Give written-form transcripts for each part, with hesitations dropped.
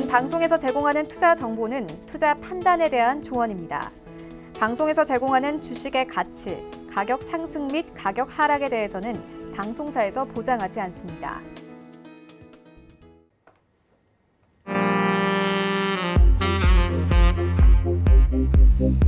방송에서 제공하는 투자 정보는 투자 판단에 대한 조언입니다. 방송에서 제공하는 주식의 가치, 가격 상승 및 가격 하락에 대해서는 방송사에서 보장하지 않습니다.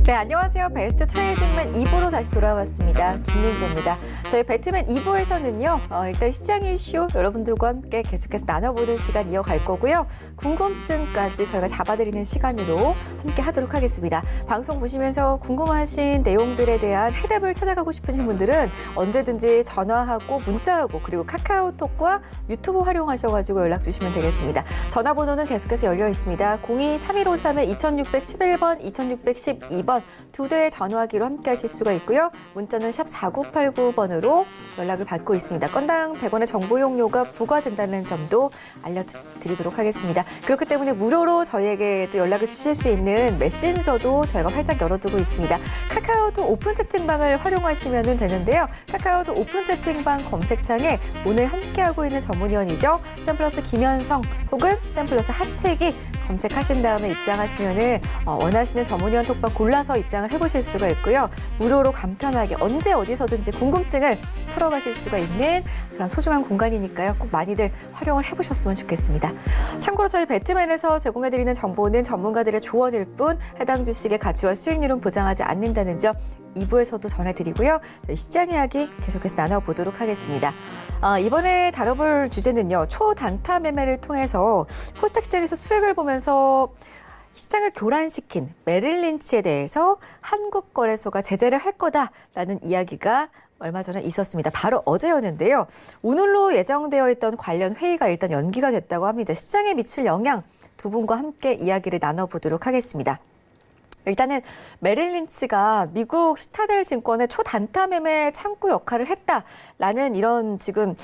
네, 안녕하세요. 베스트 트레이딩맨 2부로 다시 돌아왔습니다. 김민재입니다. 저희 배트맨 2부에서는요. 일단 시장 이슈 여러분들과 함께 계속해서 나눠보는 시간 이어갈 거고요. 궁금증까지 저희가 잡아드리는 시간으로 함께 하도록 하겠습니다. 방송 보시면서 궁금하신 내용들에 대한 해답을 찾아가고 싶으신 분들은 언제든지 전화하고 문자하고 그리고 카카오톡과 유튜브 활용하셔가지고 연락 주시면 되겠습니다. 전화번호는 계속해서 열려 있습니다. 02-3153-2611번, 2612번 두 대의 전화기로 함께 하실 수가 있고요. 문자는 샵 4989번으로 연락을 받고 있습니다. 건당 100원의 정보 이용료가 부과된다는 점도 알려드리도록 하겠습니다. 그렇기 때문에 무료로 저희에게 또 연락을 주실 수 있는 메신저도 저희가 활짝 열어두고 있습니다. 카카오톡 오픈 채팅방을 활용하시면 되는데요. 카카오톡 오픈 채팅방 검색창에 오늘 함께하고 있는 전문위원이죠. 샘플러스 김현성 혹은 샘플러스 하채기 검색하신 다음에 입장하시면은 원하시는 전문위원 톡방 골라서 입장을 해보실 수가 있고요. 무료로 간편하게 언제 어디서든지 궁금증을 풀어가실 수가 있는 그런 소중한 공간이니까요. 꼭 많이들 활용을 해보셨으면 좋겠습니다. 참고로 저희 배트맨에서 제공해드리는 정보는 전문가들의 조언일 뿐 해당 주식의 가치와 수익률은 보장하지 않는다는 점 2부에서도 전해드리고요. 시장 이야기 계속해서 나눠보도록 하겠습니다. 이번에 다뤄볼 주제는요. 초단타 매매를 통해서 코스닥 시장에서 수익을 보면서 시장을 교란시킨 메릴 린치에 대해서 한국거래소가 제재를 할 거다라는 이야기가 얼마 전에 있었습니다. 바로 어제였는데요. 오늘로 예정되어 있던 관련 회의가 일단 연기가 됐다고 합니다. 시장에 미칠 영향 두 분과 함께 이야기를 나눠보도록 하겠습니다. 일단은 메릴 린치가 미국 시타델 증권의 초단타 매매 창구 역할을 했다라는 이런 지금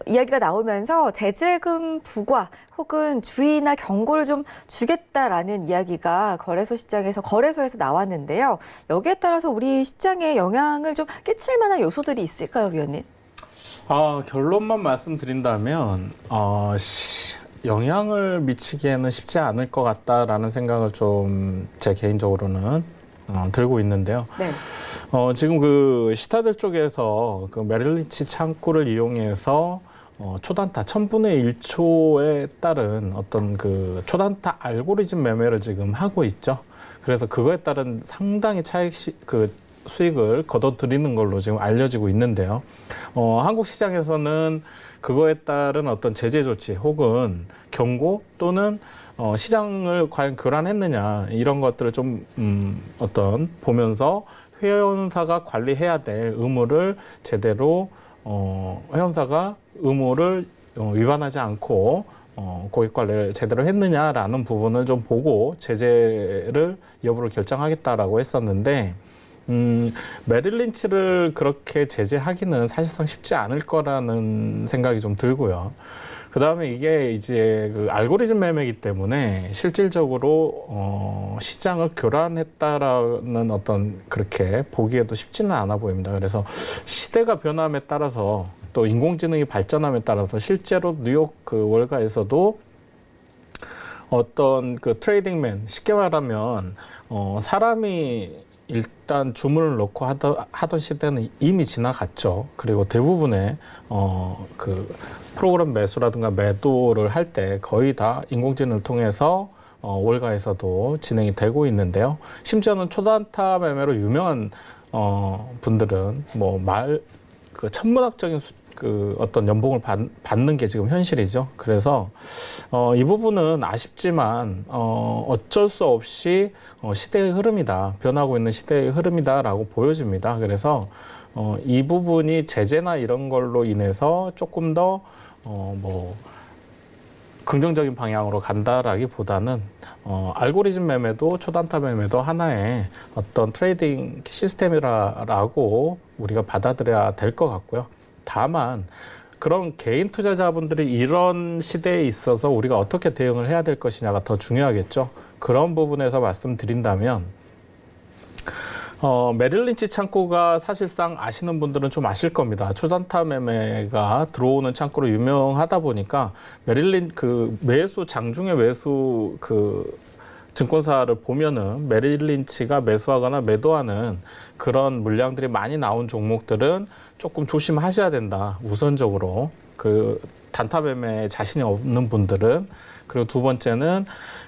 이야기가 나오면서 제재금 부과 혹은 주의나 경고를 좀 주겠다라는 이야기가 거래소에서 나왔는데요. 여기에 따라서 우리 시장에 영향을 좀 끼칠 만한 요소들이 있을까요, 위원님? 결론만 말씀드린다면 영향을 미치기에는 쉽지 않을 것 같다라는 생각을 좀 제 개인적으로는 들고 있는데요. 네. 지금 그 시타델 쪽에서 그 메릴 린치 창구를 이용해서 초단타 1000분의 1초에 따른 어떤 그 초단타 알고리즘 매매를 지금 하고 있죠. 그래서 그거에 따른 상당히 수익을 거둬들이는 걸로 지금 알려지고 있는데요. 한국 시장에서는 그거에 따른 어떤 제재 조치 혹은 경고 또는 시장을 과연 교란했느냐 이런 것들을 좀 보면서 회원사가 관리해야 될 의무를 제대로 회원사가 의무를 위반하지 않고 고객 관리를 제대로 했느냐라는 부분을 좀 보고 제재를 여부를 결정하겠다라고 했었는데 메릴 린치를 그렇게 제재하기는 사실상 쉽지 않을 거라는 생각이 좀 들고요. 그 다음에 이게 이제 그 알고리즘 매매이기 때문에 실질적으로 시장을 교란했다라는 어떤 그렇게 보기에도 쉽지는 않아 보입니다. 그래서 시대가 변함에 따라서 또 인공지능이 발전함에 따라서 실제로 뉴욕 그 월가에서도 어떤 그 트레이딩맨 쉽게 말하면 사람이 일단 주문을 넣고 하던 시대는 이미 지나갔죠. 그리고 대부분의 그 프로그램 매수라든가 매도를 할 때 거의 다 인공지능을 통해서 월가에서도 진행이 되고 있는데요. 심지어는 초단타 매매로 유명한 분들은 그 천문학적인 어떤 연봉을 받는 게 지금 현실이죠. 그래서 이 부분은 아쉽지만 어쩔 수 없이 시대의 흐름이다. 변하고 있는 시대의 흐름이다라고 보여집니다. 그래서 이 부분이 제재나 이런 걸로 인해서 조금 더 긍정적인 방향으로 간다라기보다는 알고리즘 매매도 초단타 매매도 하나의 어떤 트레이딩 시스템이라고 우리가 받아들여야 될 것 같고요. 다만 그런 개인 투자자분들이 이런 시대에 있어서 우리가 어떻게 대응을 해야 될 것이냐가 더 중요하겠죠. 그런 부분에서 말씀드린다면 메릴 린치 창구가 사실상 아시는 분들은 좀 아실 겁니다. 초단타 매매가 들어오는 창구로 유명하다 보니까 매수 장중의 매수 증권사를 보면은 메릴 린치가 매수하거나 매도하는 그런 물량들이 많이 나온 종목들은 조금 조심하셔야 된다. 우선적으로 단타 매매에 자신이 없는 분들은. 그리고 두 번째는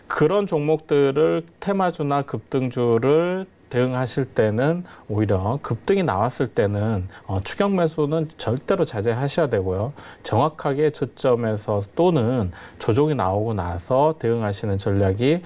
그런 종목들을 테마주나 급등주를 대응하실 때는 오히려 급등이 나왔을 때는 추격 매수는 절대로 자제하셔야 되고요. 정확하게 저점에서 또는 조정이 나오고 나서 대응하시는 전략이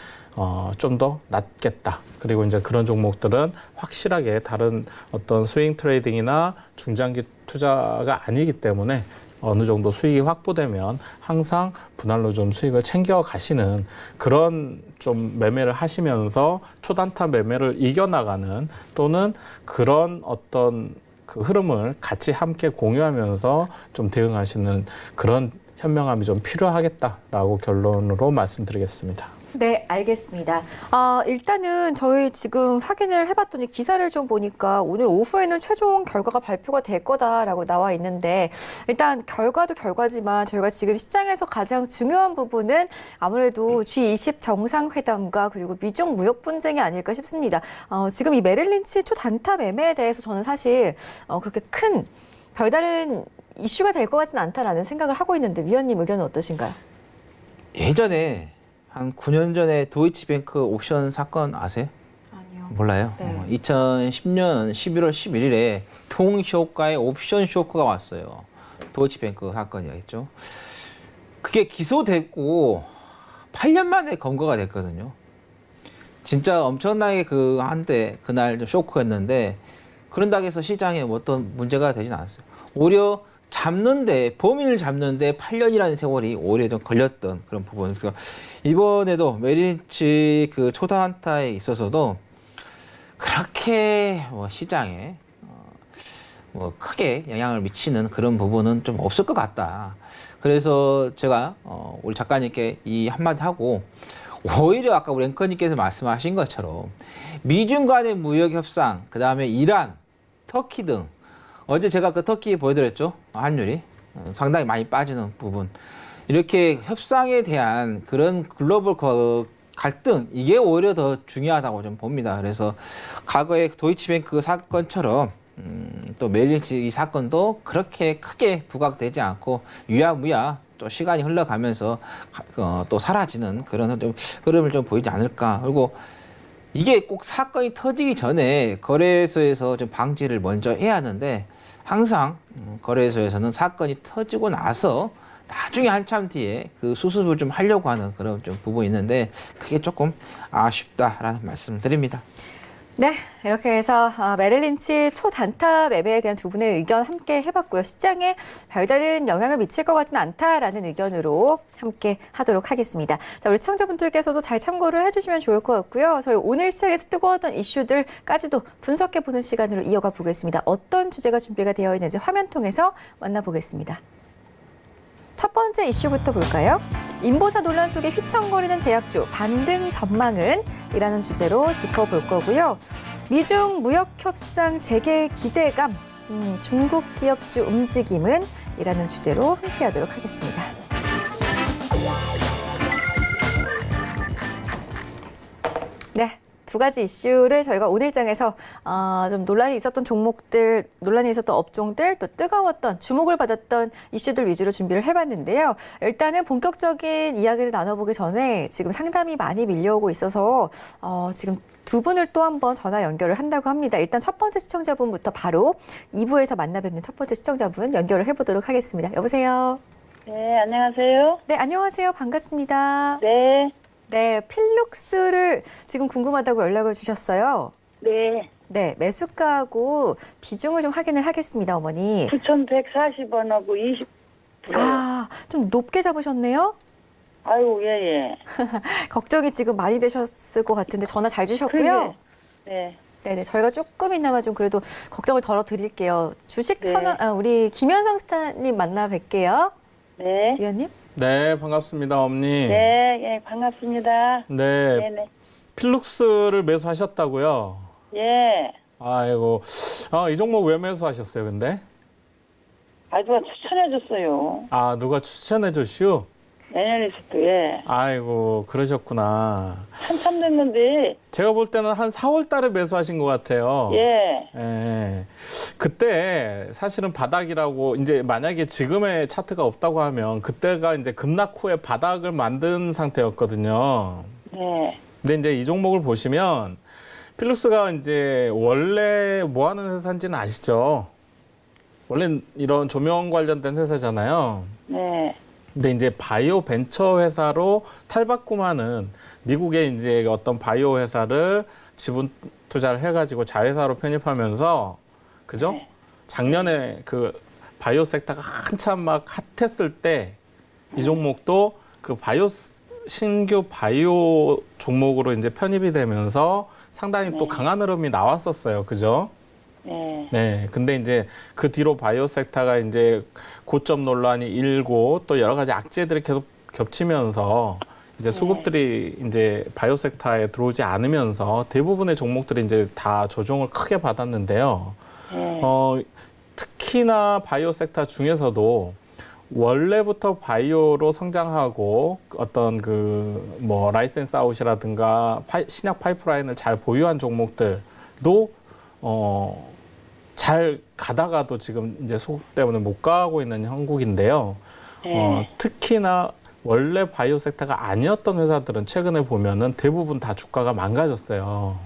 좀 더 낫겠다. 그리고 이제 그런 종목들은 확실하게 다른 어떤 스윙 트레이딩이나 중장기 투자가 아니기 때문에 어느 정도 수익이 확보되면 항상 분할로 좀 수익을 챙겨 가시는 그런 좀 매매를 하시면서 초단타 매매를 이겨나가는 또는 그런 어떤 그 흐름을 같이 함께 공유하면서 좀 대응하시는 그런 현명함이 좀 필요하겠다라고 결론으로 말씀드리겠습니다. 네, 알겠습니다. 일단은 저희 지금 확인을 해봤더니 기사를 좀 보니까 오늘 오후에는 최종 결과가 발표가 될 거다라고 나와 있는데 일단 결과도 결과지만 저희가 지금 시장에서 가장 중요한 부분은 아무래도 G20 정상회담과 그리고 미중 무역 분쟁이 아닐까 싶습니다. 지금 이 메릴 린치 초단타 매매에 대해서 저는 사실 그렇게 큰 별다른 이슈가 될 것 같지는 않다라는 생각을 하고 있는데 위원님 의견은 어떠신가요? 예전에 한 9년 전에 도이치뱅크 옵션 사건 아세요? 아니요. 몰라요? 네. 2010년 11월 11일에 동시효과의 옵션 쇼크가 왔어요. 도이치뱅크 사건이었죠. 그게 기소됐고 8년 만에 검거가 됐거든요. 진짜 엄청나게 한때 그날 좀 쇼크였는데 그런다고 해서 시장에 어떤 문제가 되진 않았어요. 오히려 범인을 잡는데 8년이라는 세월이 오히려 좀 걸렸던 그런 부분. 그래서 이번에도 메릴 린치 초단타에 있어서도 그렇게 시장에 크게 영향을 미치는 그런 부분은 좀 없을 것 같다. 그래서 제가 우리 작가님께 이 한마디 하고 오히려 아까 우리 앵커님께서 말씀하신 것처럼 미중 간의 무역 협상, 그 다음에 이란, 터키 등 어제 제가 터키 보여드렸죠. 환율이 상당히 많이 빠지는 부분. 이렇게 협상에 대한 그런 글로벌 갈등, 이게 오히려 더 중요하다고 좀 봅니다. 그래서 과거의 도이치뱅크 사건처럼 또 메릴 린치 이 사건도 그렇게 크게 부각되지 않고 유야무야 또 시간이 흘러가면서 또 사라지는 그런 흐름을 좀 보이지 않을까. 그리고 이게 꼭 사건이 터지기 전에 거래소에서 좀 방지를 먼저 해야 하는데 항상 거래소에서는 사건이 터지고 나서 나중에 한참 뒤에 수습을 좀 하려고 하는 그런 좀 부분이 있는데 그게 조금 아쉽다라는 말씀을 드립니다. 네, 이렇게 해서 메릴 린치 초단타 매매에 대한 두 분의 의견 함께 해봤고요. 시장에 별다른 영향을 미칠 것 같지는 않다라는 의견으로 함께 하도록 하겠습니다. 자, 우리 시청자분들께서도 잘 참고를 해주시면 좋을 것 같고요. 저희 오늘 시장에서 뜨거웠던 이슈들까지도 분석해보는 시간으로 이어가 보겠습니다. 어떤 주제가 준비가 되어 있는지 화면 통해서 만나보겠습니다. 첫 번째 이슈부터 볼까요? 인보사 논란 속에 휘청거리는 제약주 반등 전망은? 이라는 주제로 짚어볼 거고요. 미중 무역 협상 재개 기대감, 중국 기업주 움직임은? 이라는 주제로 함께하도록 하겠습니다. 네. 두 가지 이슈를 저희가 오늘장에서 좀 논란이 있었던 종목들, 논란이 있었던 업종들, 또 뜨거웠던 주목을 받았던 이슈들 위주로 준비를 해봤는데요. 일단은 본격적인 이야기를 나눠보기 전에 지금 상담이 많이 밀려오고 있어서 지금 두 분을 또 한 번 전화 연결을 한다고 합니다. 일단 첫 번째 시청자분부터 바로 2부에서 만나 뵙는 첫 번째 시청자분 연결을 해보도록 하겠습니다. 여보세요? 네, 안녕하세요. 네, 안녕하세요. 반갑습니다. 네, 네, 필룩스를 지금 궁금하다고 연락을 주셨어요. 네. 네, 매수가하고 비중을 좀 확인을 하겠습니다, 어머니. 9,140원하고 20%. 좀 높게 잡으셨네요? 아유, 예, 예. 걱정이 지금 많이 되셨을 것 같은데 전화 잘 주셨고요. 그러게. 네. 네네, 저희가 조금이나마 좀 그래도 걱정을 덜어드릴게요. 주식 네. 우리 김현성 스타님 만나 뵐게요. 네. 위원님? 네, 반갑습니다, 어머니. 네, 예, 반갑습니다. 네, 네네. 필룩스를 매수하셨다고요? 예. 아이고, 이 종목 왜 매수하셨어요, 근데? 아, 누가 추천해줬어요. 아, 누가 추천해 주시오? 애널리스트에. 아이고, 그러셨구나. 한참 됐는데, 제가 볼 때는 한 4월 달에 매수하신 것 같아요. 예. 예. 그때 사실은 바닥이라고 이제 만약에 지금의 차트가 없다고 하면 그때가 이제 급락 후에 바닥을 만든 상태였거든요. 네. 근데 이제 이 종목을 보시면 필룩스가 이제 원래 뭐 하는 회사인지는 아시죠? 원래 이런 조명 관련된 회사잖아요. 네. 근데 이제 바이오 벤처 회사로 탈바꿈하는 미국의 이제 어떤 바이오 회사를 지분 투자를 해가지고 자회사로 편입하면서 그죠? 네. 작년에 그 바이오 섹터가 한참 막 핫했을 때 이 종목도 그 신규 바이오 종목으로 이제 편입이 되면서 상당히 또 강한 흐름이 나왔었어요. 그죠? 네. 네. 근데 이제 그 뒤로 바이오 섹터가 이제 고점 논란이 일고 또 여러 가지 악재들이 계속 겹치면서 이제 수급들이 이제 바이오 섹터에 들어오지 않으면서 대부분의 종목들이 이제 다 조정을 크게 받았는데요. 네. 특히나 바이오 섹터 중에서도 원래부터 바이오로 성장하고 어떤 그 뭐 라이센스 아웃이라든가 신약 파이프라인을 잘 보유한 종목들도 잘 가다가도 지금 이제 수급 때문에 못 가고 있는 형국인데요. 특히나 원래 바이오 섹터가 아니었던 회사들은 최근에 보면은 대부분 다 주가가 망가졌어요.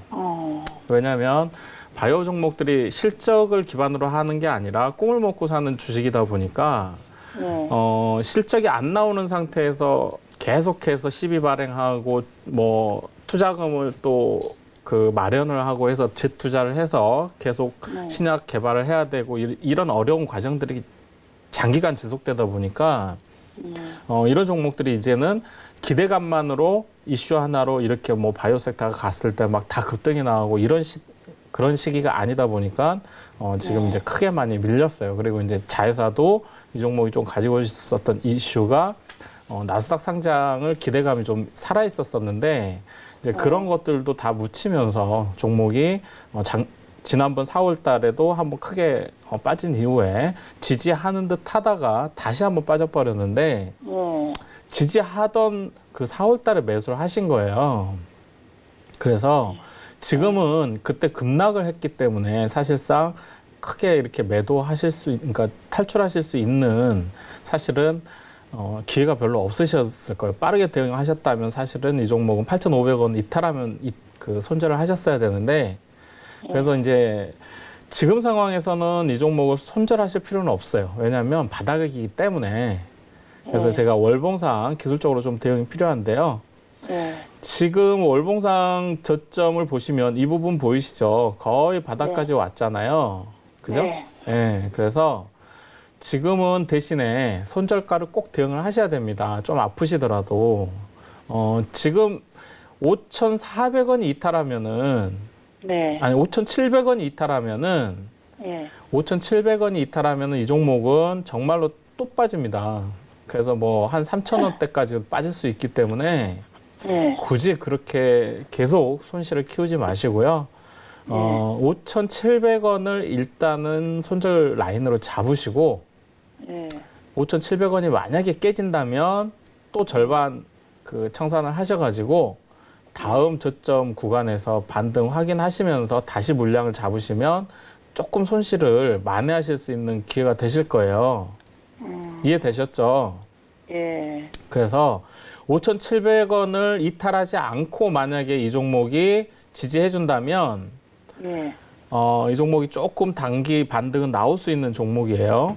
왜냐하면 바이오 종목들이 실적을 기반으로 하는 게 아니라 꿈을 먹고 사는 주식이다 보니까 네. 실적이 안 나오는 상태에서 계속해서 시비 발행하고 뭐 투자금을 또 그 마련을 하고 해서 재투자를 해서 계속 신약 개발을 해야 되고 이런 어려운 과정들이 장기간 지속되다 보니까 이런 종목들이 이제는 기대감만으로 이슈 하나로 이렇게 뭐 바이오 섹터가 갔을 때 막 다 급등이 나오고 그런 시기가 아니다 보니까 지금 이제 크게 많이 밀렸어요. 그리고 이제 자회사도 이 종목이 좀 가지고 있었던 이슈가 나스닥 상장을 기대감이 좀 살아 있었었는데 이제 그런 것들도 다 묻히면서 종목이 지난번 4월 달에도 한번 크게 빠진 이후에 지지하는 듯 하다가 다시 한번 빠져버렸는데 지지하던 그 4월 달에 매수를 하신 거예요. 그래서 지금은 그때 급락을 했기 때문에 사실상 크게 이렇게 그러니까 탈출하실 수 있는 사실은 기회가 별로 없으셨을 거예요. 빠르게 대응하셨다면 사실은 이 종목은 8,500원 이탈하면 그 손절을 하셨어야 되는데 그래서 이제 지금 상황에서는 이 종목을 손절하실 필요는 없어요. 왜냐하면 바닥이기 때문에. 그래서 제가 월봉상 기술적으로 좀 대응이 필요한데요. 지금 월봉상 저점을 보시면 이 부분 보이시죠? 거의 바닥까지 왔잖아요. 그죠? 네. 그래서 지금은 대신에 손절가를 꼭 대응을 하셔야 됩니다. 좀 아프시더라도. 지금 5,400원이 이탈하면은 아니 5,700원이 이탈하면은 5,700원이 이탈하면은 이 종목은 정말로 또 빠집니다. 그래서 뭐 한 3,000원대까지 빠질 수 있기 때문에 굳이 그렇게 계속 손실을 키우지 마시고요. 5,700원을 일단은 손절 라인으로 잡으시고 5,700원이 만약에 깨진다면 또 절반 그 청산을 하셔가지고 다음 저점 구간에서 반등 확인하시면서 다시 물량을 잡으시면 조금 손실을 만회하실 수 있는 기회가 되실 거예요. 이해되셨죠? 예. 그래서 5,700원을 이탈하지 않고 만약에 이 종목이 지지해준다면 이 종목이 조금 단기 반등은 나올 수 있는 종목이에요.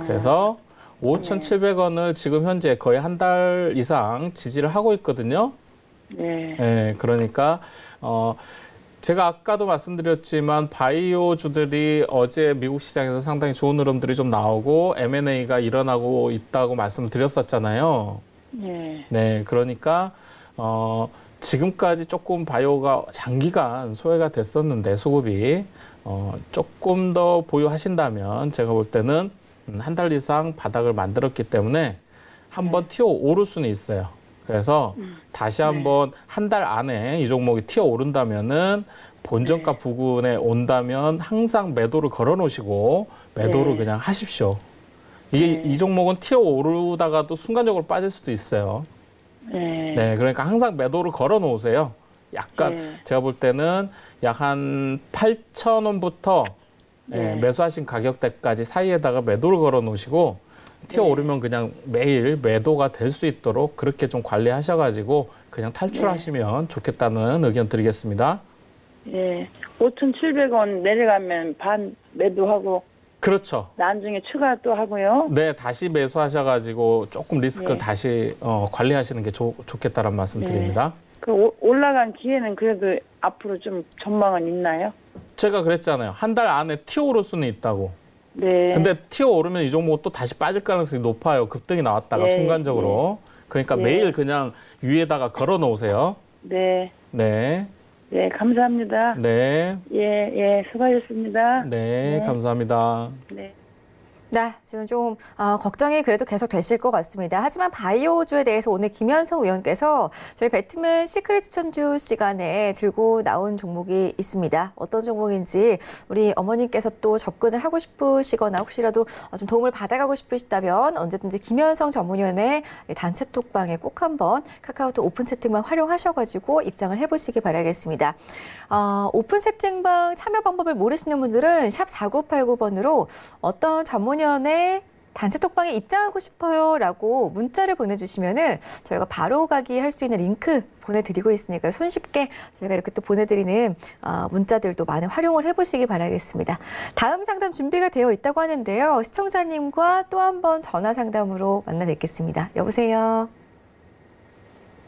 그래서 5,700원을 지금 현재 거의 한 달 이상 지지를 하고 있거든요. 그러니까 제가 아까도 말씀드렸지만 바이오주들이 어제 미국 시장에서 상당히 좋은 흐름들이 좀 나오고 M&A가 일어나고 있다고 말씀을 드렸었잖아요. 네, 그러니까 지금까지 조금 바이오가 장기간 소외가 됐었는데 수급이 조금 더 보유하신다면 제가 볼 때는 한 달 이상 바닥을 만들었기 때문에 한번 튀어 오를 수는 있어요. 그래서 다시 한번 한 달 안에 이 종목이 튀어 오른다면은 본전가 부근에 온다면 항상 매도를 걸어 놓으시고 매도를 그냥 하십시오. 이게 이 종목은 튀어 오르다가도 순간적으로 빠질 수도 있어요. 네, 그러니까 항상 매도를 걸어 놓으세요. 약간 제가 볼 때는 약 한 8,000원부터 매수하신 가격대까지 사이에다가 매도를 걸어 놓으시고 튀어 오르면 그냥 매일 매도가 될 수 있도록 그렇게 좀 관리하셔가지고 그냥 탈출하시면 좋겠다는 의견 드리겠습니다. 예. 5,700원 내려가면 반 매도하고 그렇죠. 나중에 추가 또 하고요. 네, 다시 매수하셔가지고 조금 리스크를 다시 관리하시는 게 좋겠다는 말씀 드립니다. 그 올라간 기회는 그래도 앞으로 좀 전망은 있나요? 제가 그랬잖아요. 한 달 안에 튀어 오를 수는 있다고. 네. 근데 튀어 오르면 이 종목 또 다시 빠질 가능성이 높아요. 급등이 나왔다가 순간적으로. 그러니까 매일 그냥 위에다가 걸어 놓으세요. 네. 네. 네, 감사합니다. 네. 예, 수고하셨습니다. 네, 감사합니다. 네. 네, 지금 좀 걱정이 그래도 계속 되실 것 같습니다. 하지만 바이오주에 대해서 오늘 김현성 의원께서 저희 배트맨 시크릿 추천주 시간에 들고 나온 종목이 있습니다. 어떤 종목인지 우리 어머님께서 또 접근을 하고 싶으시거나 혹시라도 좀 도움을 받아가고 싶으시다면 언제든지 김현성 전문위원의 단체 톡방에 꼭 한번 카카오톡 오픈 채팅방 활용하셔가지고 입장을 해보시기 바라겠습니다. 오픈 채팅방 참여 방법을 모르시는 분들은 샵 4989번으로 어떤 전문위원의 단체 톡방에 입장하고 싶어요 라고 문자를 보내주시면은 저희가 바로 가기 할 수 있는 링크 보내드리고 있으니까 손쉽게 저희가 이렇게 또 보내드리는 문자들도 많은 활용을 해보시기 바라겠습니다. 다음 상담 준비가 되어 있다고 하는데요. 시청자님과 또 한 번 전화 상담으로 만나 뵙겠습니다. 여보세요?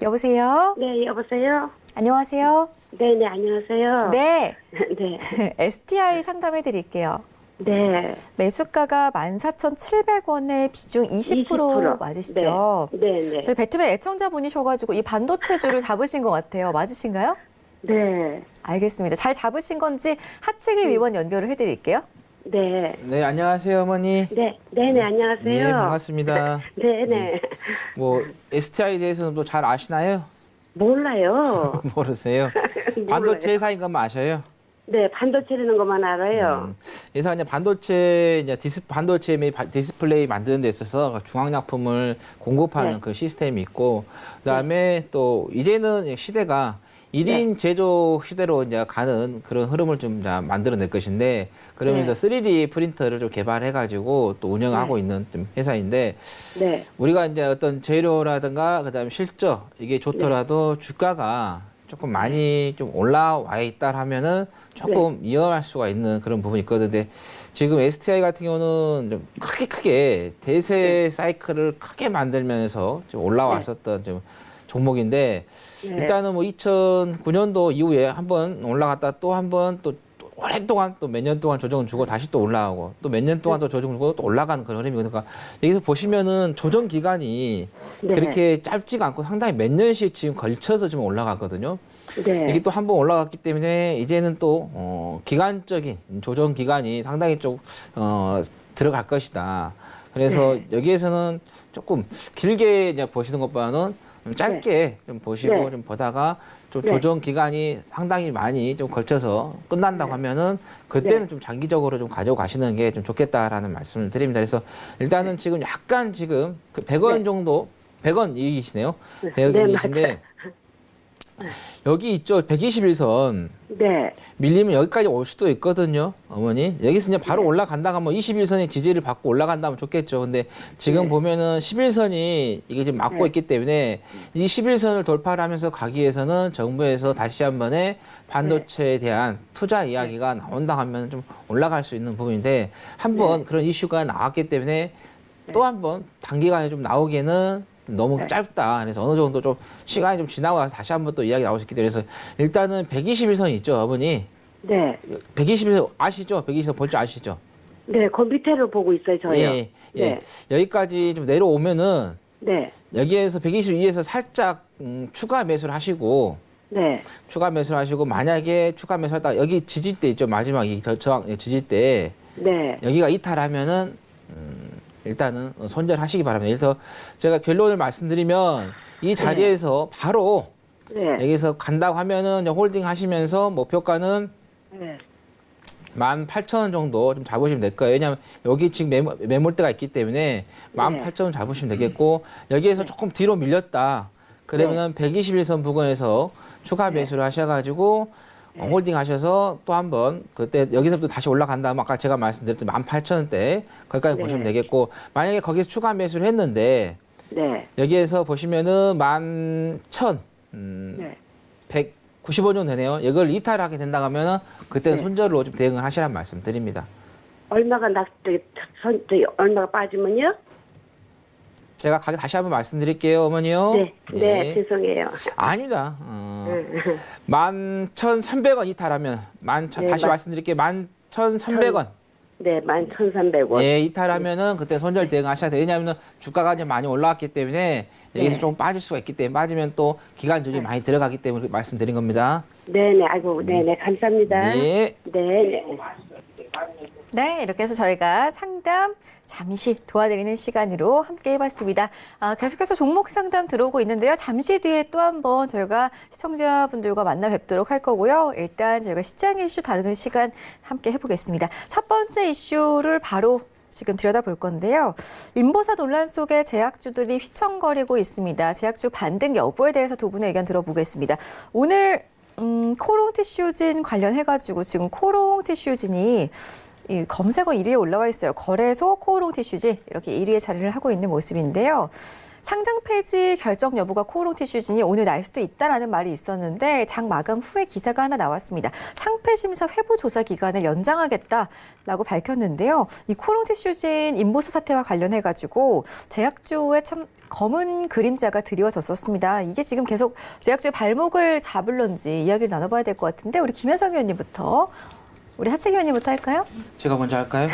여보세요? 네, 여보세요? 안녕하세요? 네, 안녕하세요. 네. 네. STI 상담해 드릴게요. 네. 매수가가 14,700원에 비중 20% 맞으시죠? 네. 저희 배트맨 애청자분이셔가지고 이 반도체주를 잡으신 것 같아요. 맞으신가요? 네. 알겠습니다. 잘 잡으신 건지 하치기 위원 연결을 해드릴게요. 네. 네, 안녕하세요, 어머니. 네, 안녕하세요. 네, 반갑습니다. 네. 뭐 STI에 대해서는 또 잘 아시나요? 몰라요. 모르세요? 반도체 회사인 것만 아셔요? 네, 반도체라는 것만 알아요. 그래서 이제 반도체 반도체 및 디스플레이 만드는 데 있어서 중앙약품을 공급하는 네. 그 시스템이 있고, 그다음에 또 이제는 시대가 1인 제조 시대로 이제 가는 그런 흐름을 좀 만들어낼 것인데, 그러면서 3D 프린터를 좀 개발해가지고 또 운영하고 있는 좀 회사인데, 네. 우리가 이제 어떤 재료라든가 그다음에 실적 이게 좋더라도 주가가 조금 많이 좀 올라와 있다 하면은 조금 위험할 수가 있는 그런 부분이 있거든요. 근데 지금 STI 같은 경우는 좀 크게 대세 사이클을 크게 만들면서 좀 올라왔었던 좀 종목인데, 일단은 뭐 2009년도 이후에 한번 올라갔다 또 한번 또 오랫동안 또 몇 년 동안 조정을 주고 다시 또 올라가고 또 몇 년 동안 또 조정을 주고 또 올라가는 그런 흐름이거든요. 그러니까 여기서 보시면은 조정 기간이 그렇게 짧지가 않고 상당히 몇 년씩 지금 걸쳐서 좀 올라갔거든요. 네. 이게 또 한 번 올라갔기 때문에 이제는 또 기간적인 조정 기간이 상당히 좀 들어갈 것이다. 그래서 여기에서는 조금 길게 이제 보시는 것보다는 좀 짧게 좀 보시고 좀 보다가 좀 조정 기간이 상당히 많이 좀 걸쳐서 끝난다고 하면은 그때는 좀 장기적으로 좀 가지고 가시는 게 좀 좋겠다라는 말씀을 드립니다. 그래서 일단은 지금 약간 지금 그 100원 정도 100원 이익이시네요. 100원 이익인데 여기 있죠. 121선. 네. 밀리면 여기까지 올 수도 있거든요, 어머니. 여기서 이제 바로 올라간다가 뭐 21선의 지지를 받고 올라간다면 좋겠죠. 근데 지금 보면은 11선이 이게 지금 막고 있기 때문에 이 11선을 돌파를 하면서 가기 위해서는 정부에서 다시 한 번에 반도체에 대한 투자 이야기가 나온다 하면 좀 올라갈 수 있는 부분인데 한번 그런 이슈가 나왔기 때문에 또 한 번 단기간에 좀 나오기에는 너무 짧다. 그래서 어느 정도 좀 시간이 좀 지나고 나서 다시 한번 또 이야기 나올 수 있기 때문에 그래서 일단은 121선 있죠, 어머니. 네. 121선 아시죠? 121선 볼 줄 아시죠? 네, 컴퓨터를 보고 있어요, 저요. 예. 네. 여기까지 좀 내려오면은 네. 여기에서 122에서 살짝 추가 매수를 하시고 네. 추가 매수를 하시고 만약에 추가 매수하다 여기 지지대 있죠, 마지막 이 저항 지지대 네. 여기가 이탈하면은 일단은 손절하시기 바랍니다. 그래서 제가 결론을 말씀드리면 이 자리에서 바로 네. 여기서 간다고 하면은 이제 홀딩 하시면서 목표가는 네. 18,000원 정도 좀 잡으시면 될 거예요. 왜냐하면 여기 지금 매몰대가 있기 때문에 18,000원 잡으시면 되겠고 여기에서 조금 뒤로 밀렸다. 그러면은 121선 부근에서 추가 매수를 하셔가지고 홀딩 하셔서 또 한 번 그때 여기서부터 다시 올라간다면 아까 제가 말씀드렸던 18,000원대 거기까지 네. 보시면 되겠고 만약에 거기서 추가 매수를 했는데 네. 여기에서 보시면은 11,100 네. 95년 되네요. 이걸 이탈하게 된다 하면은 그때는 네. 손절로 좀 대응을 하시란 말씀 드립니다. 얼마가 얼마가 빠지면요? 제가 가격 다시 한번 말씀드릴게요, 어머니요. 네. 네. 예. 죄송해요. 아니다. 11,300원 이탈하면 네, 다시 말씀드릴게요. 11,300원. 네. 11,300원. 예, 이탈하면은 그때 손절 대응하셔야 돼요. 왜냐하면 주가가 이제 많이 올라왔기 때문에 여기서 네. 좀 빠질 수가 있기 때문에 빠지면 또 기간 조정이 많이 들어가기 때문에 말씀드린 겁니다. 네네. 아이고, 네네. 감사합니다. 예. 네. 네, 이렇게 해서 저희가 상담 잠시 도와드리는 시간으로 함께 해봤습니다. 계속해서 종목 상담 들어오고 있는데요. 잠시 뒤에 또 한번 저희가 시청자분들과 만나 뵙도록 할 거고요. 일단 저희가 시장 이슈 다루는 시간 함께 해보겠습니다. 첫 번째 이슈를 바로 지금 들여다볼 건데요. 인보사 논란 속에 제약주들이 휘청거리고 있습니다. 제약주 반등 여부에 대해서 두 분의 의견 들어보겠습니다. 오늘 코롱 티슈진 관련해가지고 지금 코롱 티슈진이 이 검색어 1위에 올라와 있어요. 거래소 코오롱 티슈진 이렇게 1위에 자리를 하고 있는 모습인데요. 상장 폐지 결정 여부가 코오롱 티슈진이 오늘 날 수도 있다라는 말이 있었는데 장 마감 후에 기사가 하나 나왔습니다. 상폐 심사 회부 조사 기간을 연장하겠다라고 밝혔는데요. 이 코오롱 티슈진 인보사 사태와 관련해 가지고 제약주에 참 검은 그림자가 드리워졌었습니다. 이게 지금 계속 제약주의 발목을 잡을런지 이야기를 나눠봐야 될 것 같은데 우리 김현성 의원님부터. 우리 하채기 의원님부터 할까요? 제가 먼저 할까요?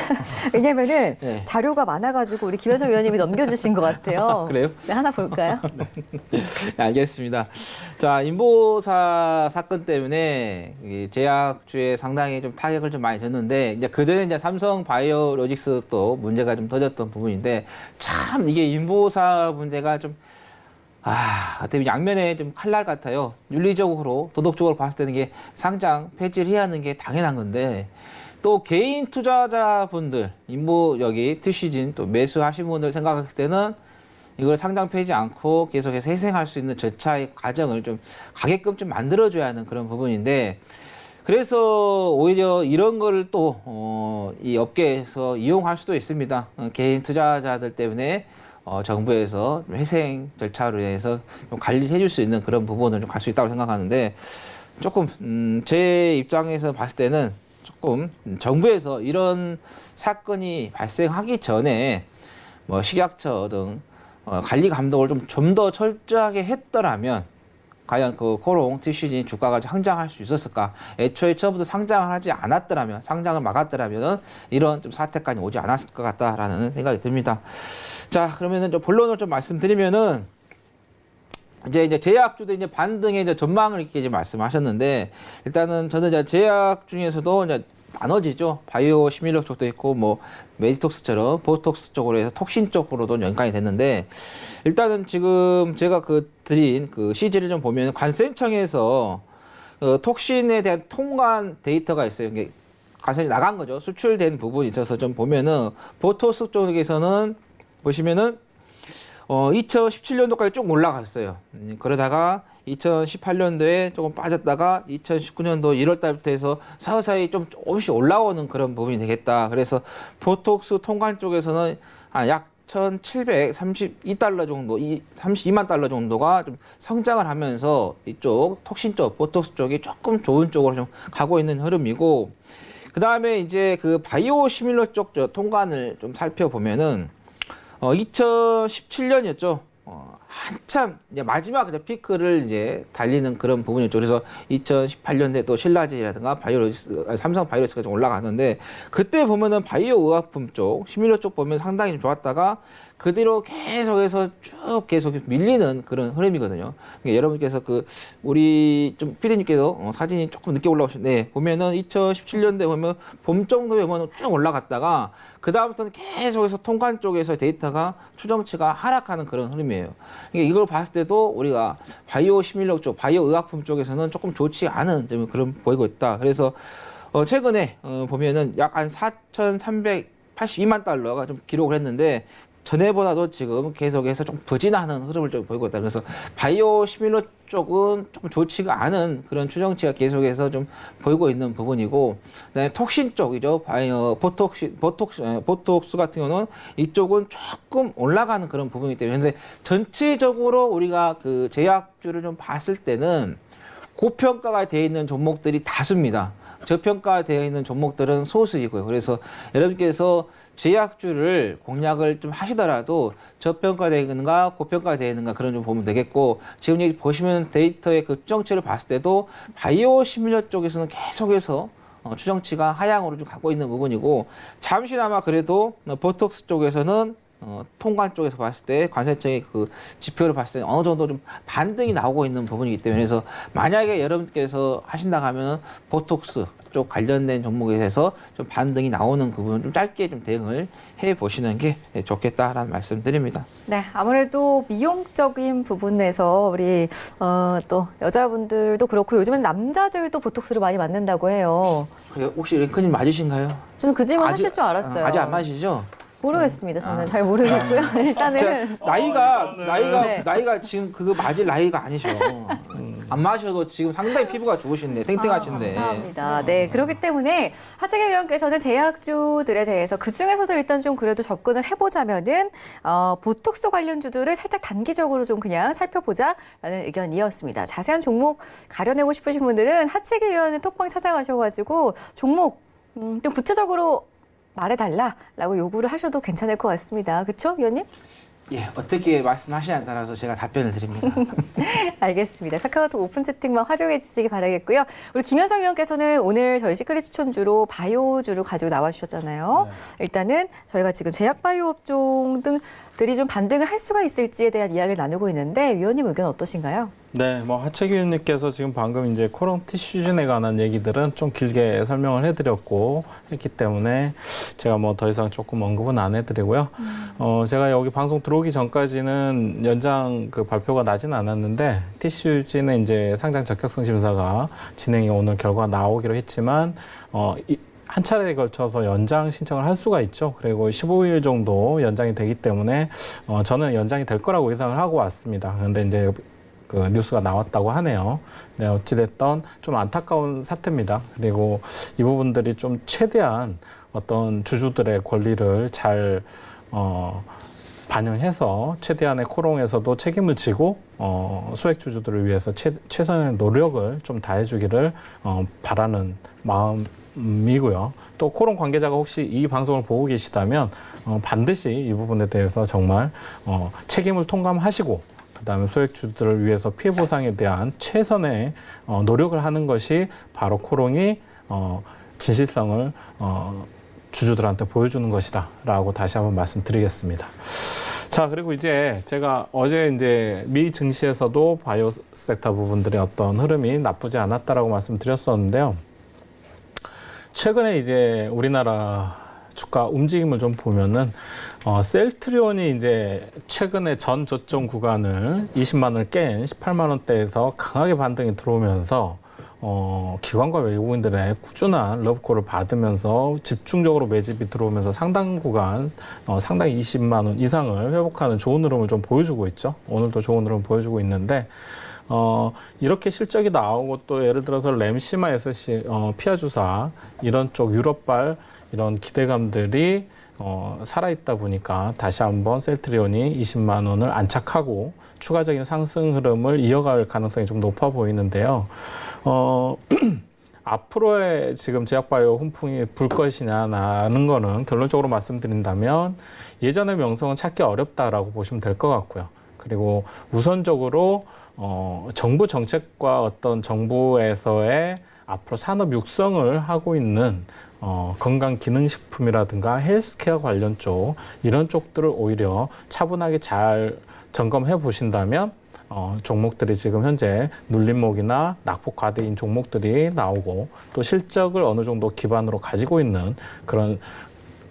왜냐면은 네. 자료가 많아가지고 우리 김현성 의원님이 넘겨주신 것 같아요. 그래요? 네, 하나 볼까요? 네, 알겠습니다. 자, 인보사 사건 때문에 이 제약주에 상당히 좀 타격을 좀 많이 줬는데, 이제 그 전에 이제 삼성 바이오로직스 또 문제가 좀 터졌던 부분인데, 참 이게 인보사 문제가 좀, 어떻게 보면 양면에 좀 칼날 같아요. 윤리적으로, 도덕적으로 봤을 때는 이게 상장 폐지를 해야 하는 게 당연한 건데, 또 개인 투자자분들, 여기 트시진 또 매수하신 분들 생각했을 때는 이걸 상장 폐지 않고 계속해서 회생할 수 있는 절차의 과정을 좀 가게끔 좀 만들어줘야 하는 그런 부분인데, 그래서 오히려 이런 거를 또, 이 업계에서 이용할 수도 있습니다. 개인 투자자들 때문에 정부에서 회생 절차로 인해서 좀 관리해 줄 수 있는 그런 부분을 좀 갈 수 있다고 생각하는데, 조금, 제 입장에서 봤을 때는 조금 정부에서 이런 사건이 발생하기 전에 뭐 식약처 등 관리 감독을 좀 더 철저하게 했더라면 과연 그 코롱 티슈진 주가가 상장할 수 있었을까? 애초에 처음부터 상장을 하지 않았더라면, 상장을 막았더라면 이런 좀 사태까지 오지 않았을 것 같다라는 생각이 듭니다. 자, 그러면은 좀 본론을 좀 말씀드리면은 이제 제약주도 이제 반등의 이제 전망을 이렇게 이제 말씀하셨는데, 일단은 저는 이제 제약 중에서도 이제 나눠지죠. 바이오 시밀러 쪽도 있고 뭐 메디톡스처럼 보톡스 쪽으로 해서 톡신 쪽으로도 연관이 됐는데, 일단은 지금 제가 드린 CG를 좀 보면 관세청에서 톡신에 대한 통관 데이터가 있어요. 이게 관세청이 나간 거죠. 수출된 부분이 있어서 좀 보면은 보톡스 쪽에서는 보시면은 2017년도까지 쭉 올라갔어요. 그러다가 2018년도에 조금 빠졌다가 2019년도 1월 달부터 해서 서서히 좀 조금씩 올라오는 그런 부분이 되겠다. 그래서 보톡스 통관 쪽에서는 약 1,732달러 정도, 32만 달러 정도가 좀 성장을 하면서 이쪽 톡신 쪽, 보톡스 쪽이 조금 좋은 쪽으로 좀 가고 있는 흐름이고, 그 다음에 이제 바이오 시밀러 쪽 통관을 좀 살펴보면은 2017년이었죠. 한참 이제 마지막 피크를 이제 달리는 그런 부분이었죠. 그래서 2018년에 또 신라젠이라든가 삼성 바이오로직스가 좀 올라가는데, 그때 보면은 바이오 의약품 쪽, 시밀러 쪽 보면 상당히 좀 좋았다가 그대로 계속해서 쭉 계속 밀리는 그런 흐름이거든요. 그러니까 여러분께서 우리 좀 피디님께서 사진이 조금 늦게 올라오셨는데 보면은 2017년도에 보면 봄 정도에 보면 쭉 올라갔다가 그 다음부터는 계속해서 통관 쪽에서 데이터가 추정치가 하락하는 그런 흐름이에요. 그러니까 이걸 봤을 때도 우리가 바이오 시밀러 쪽, 바이오 의약품 쪽에서는 조금 좋지 않은 좀 그런 보이고 있다. 그래서 최근에 보면은 약 한 4,382만 달러가 좀 기록을 했는데 전에보다도 지금 계속해서 좀 부진하는 흐름을 좀 보이고 있다. 그래서 바이오 시밀러 쪽은 조금 좋지가 않은 그런 추정치가 계속해서 좀 보이고 있는 부분이고, 그다음에 톡신 쪽이죠. 보톡스 같은 경우는 이쪽은 조금 올라가는 그런 부분이기 때문에, 근데 전체적으로 우리가 그 제약주를 좀 봤을 때는 고평가가 되어 있는 종목들이 다수입니다. 저평가되어 있는 종목들은 소수이고요. 그래서 여러분께서 제약주를 공략을 좀 하시더라도 저평가되어 있는가 고평가되어 있는가 그런 좀 보면 되겠고, 지금 여기 보시면 데이터의 그 추정치를 봤을 때도 바이오 시밀러 쪽에서는 계속해서 추정치가 하향으로 좀 가고 있는 부분이고, 잠시나마 그래도 보톡스 쪽에서는 통관 쪽에서 봤을 때 관세청의 그 지표를 봤을 때 어느 정도 좀 반등이 나오고 있는 부분이기 때문에, 그래서 만약에 여러분께서 하신다 하면 보톡스 쪽 관련된 종목에 대해서 좀 반등이 나오는 그 부분 좀 짧게 좀 대응을 해 보시는 게 좋겠다라는 말씀드립니다. 네, 아무래도 미용적인 부분에서 우리 또 여자분들도 그렇고 요즘은 남자들도 보톡스를 많이 맞는다고 해요. 혹시 랭크님 맞으신가요? 저는 그 질문 하실 줄 알았어요. 아직 안 맞으시죠? 모르겠습니다. 저는 잘 모르겠고요. 일단은 나이가 지금 그거 맞을 나이가 아니죠. 안 마셔도 지금 상당히 피부가 좋으신데, 탱탱하신데. 감사합니다. 네, 그렇기 때문에 하재경 위원께서는 제약주들에 대해서 그 중에서도 일단 좀 그래도 접근을 해보자면은 보톡스 관련주들을 살짝 단기적으로 좀 그냥 살펴보자라는 의견이었습니다. 자세한 종목 가려내고 싶으신 분들은 하재경 위원의 톡방 찾아가셔가지고 종목 좀 구체적으로 말해달라라고 요구를 하셔도 괜찮을 것 같습니다. 그렇죠, 위원님? 예, 어떻게 말씀하시냐에 따라서 제가 답변을 드립니다. 알겠습니다. 카카오톡 오픈 채팅만 활용해 주시기 바라겠고요. 우리 김현성 위원께서는 오늘 저희 시크릿 추천주로 바이오주를 가지고 나와주셨잖아요. 네. 일단은 저희가 지금 제약 바이오 업종 등들이 좀 반등을 할 수가 있을지에 대한 이야기를 나누고 있는데 위원님 의견 어떠신가요? 네, 하채기 의원님께서 지금 방금 이제 코롱 티슈진에 관한 얘기들은 좀 길게 설명을 해드렸고 했기 때문에 제가 더 이상 조금 언급은 안 해드리고요. 제가 여기 방송 들어오기 전까지는 연장 그 발표가 나진 않았는데 티슈진의 이제 상장 적격성 심사가 진행이 오늘 결과 나오기로 했지만 한 차례에 걸쳐서 연장 신청을 할 수가 있죠. 그리고 15일 정도 연장이 되기 때문에 저는 연장이 될 거라고 예상을 하고 왔습니다. 그런데 이제 그 뉴스가 나왔다고 하네요. 네, 어찌됐든 좀 안타까운 사태입니다. 그리고 이 부분들이 좀 최대한 어떤 주주들의 권리를 잘 반영해서 최대한의 코롱에서도 책임을 지고 소액 주주들을 위해서 최선의 노력을 좀 다해주기를 바라는 마음이고요. 또 코롱 관계자가 혹시 이 방송을 보고 계시다면 반드시 이 부분에 대해서 정말 책임을 통감하시고, 그다음에 소액주들을 위해서 피해 보상에 대한 최선의 노력을 하는 것이 바로 코롱이 진실성을 주주들한테 보여주는 것이다라고 다시 한번 말씀드리겠습니다. 자, 그리고 이제 제가 어제 이제 미 증시에서도 바이오 섹터 부분들의 어떤 흐름이 나쁘지 않았다라고 말씀드렸었는데요. 최근에 이제 우리나라 주가 움직임을 좀 보면은 셀트리온이 이제 최근에 전 저점 구간을 20만 원을 깬 18만 원대에서 강하게 반등이 들어오면서 기관과 외국인들의 꾸준한 러브콜을 받으면서 집중적으로 매집이 들어오면서 상당 구간 상당히 20만 원 이상을 회복하는 좋은 흐름을 좀 보여주고 있죠. 오늘도 좋은 흐름을 보여주고 있는데 이렇게 실적이 나오고 또 예를 들어서 램시마 SC 피아 주사 이런 쪽 유럽발 이런 기대감들이 살아있다 보니까 다시 한번 셀트리온이 20만 원을 안착하고 추가적인 상승 흐름을 이어갈 가능성이 좀 높아 보이는데요. 앞으로의 지금 제약바이오 훈풍이 불 것이냐라는 거는 결론적으로 말씀드린다면 예전의 명성은 찾기 어렵다라고 보시면 될 것 같고요. 그리고 우선적으로 정부 정책과 어떤 정부에서의 앞으로 산업 육성을 하고 있는 건강기능식품이라든가 헬스케어 관련 쪽 이런 쪽들을 오히려 차분하게 잘 점검해 보신다면 종목들이 지금 현재 눌림목이나 낙폭 과대인 종목들이 나오고 또 실적을 어느 정도 기반으로 가지고 있는 그런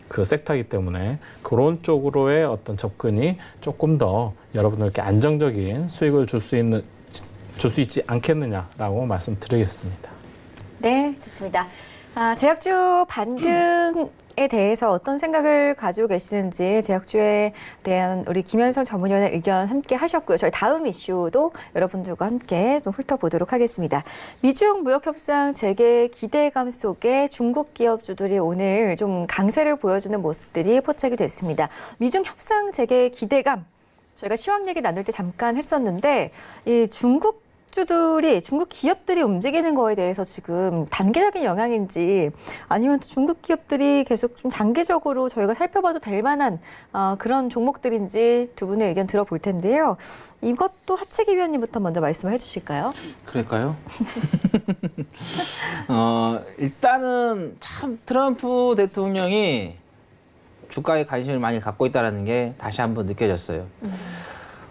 그 섹터이기 때문에 그런 쪽으로의 어떤 접근이 조금 더 여러분들께 안정적인 수익을 줄 수 있지 않겠느냐라고 말씀드리겠습니다. 네, 좋습니다. 제약주 반등에 대해서 어떤 생각을 가지고 계시는지 제약주에 대한 우리 김현성 전문위원의 의견 함께 하셨고요. 저희 다음 이슈도 여러분들과 함께 좀 훑어보도록 하겠습니다. 미중 무역 협상 재개 기대감 속에 중국 기업주들이 오늘 좀 강세를 보여주는 모습들이 포착이 됐습니다. 미중 협상 재개 기대감 저희가 시황 얘기 나눌 때 잠깐 했었는데 이 중국 기업들이 움직이는 거에 대해서 지금 단계적인 영향인지 아니면 또 중국 기업들이 계속 좀 장기적으로 저희가 살펴봐도 될 만한 그런 종목들인지 두 분의 의견 들어볼 텐데요. 이것도 하채기 위원님부터 먼저 말씀을 해주실까요? 그럴까요? 일단은 참 트럼프 대통령이 주가에 관심을 많이 갖고 있다는 게 다시 한번 느껴졌어요.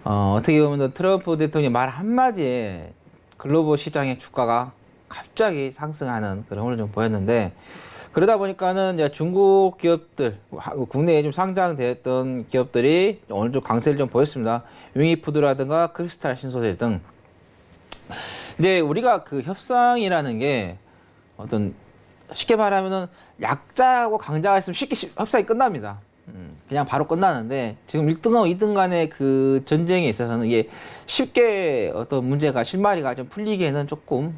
어떻게 보면 트럼프 대통령이 말 한마디에 글로벌 시장의 주가가 갑자기 상승하는 그런 흐름을 좀 보였는데 그러다 보니까는 이제 중국 기업들, 국내에 좀 상장되었던 기업들이 어느 정도 강세를 좀 보였습니다. 윙이푸드라든가 크리스탈 신소재 등. 이제 우리가 그 협상이라는 게 어떤 쉽게 말하면은 약자하고 강자가 있으면 쉽게 협상이 끝납니다. 그냥 바로 끝나는데 지금 1등하고 2등 간의 그 전쟁에 있어서는 이게 쉽게 어떤 문제가 실마리가 좀 풀리기에는 조금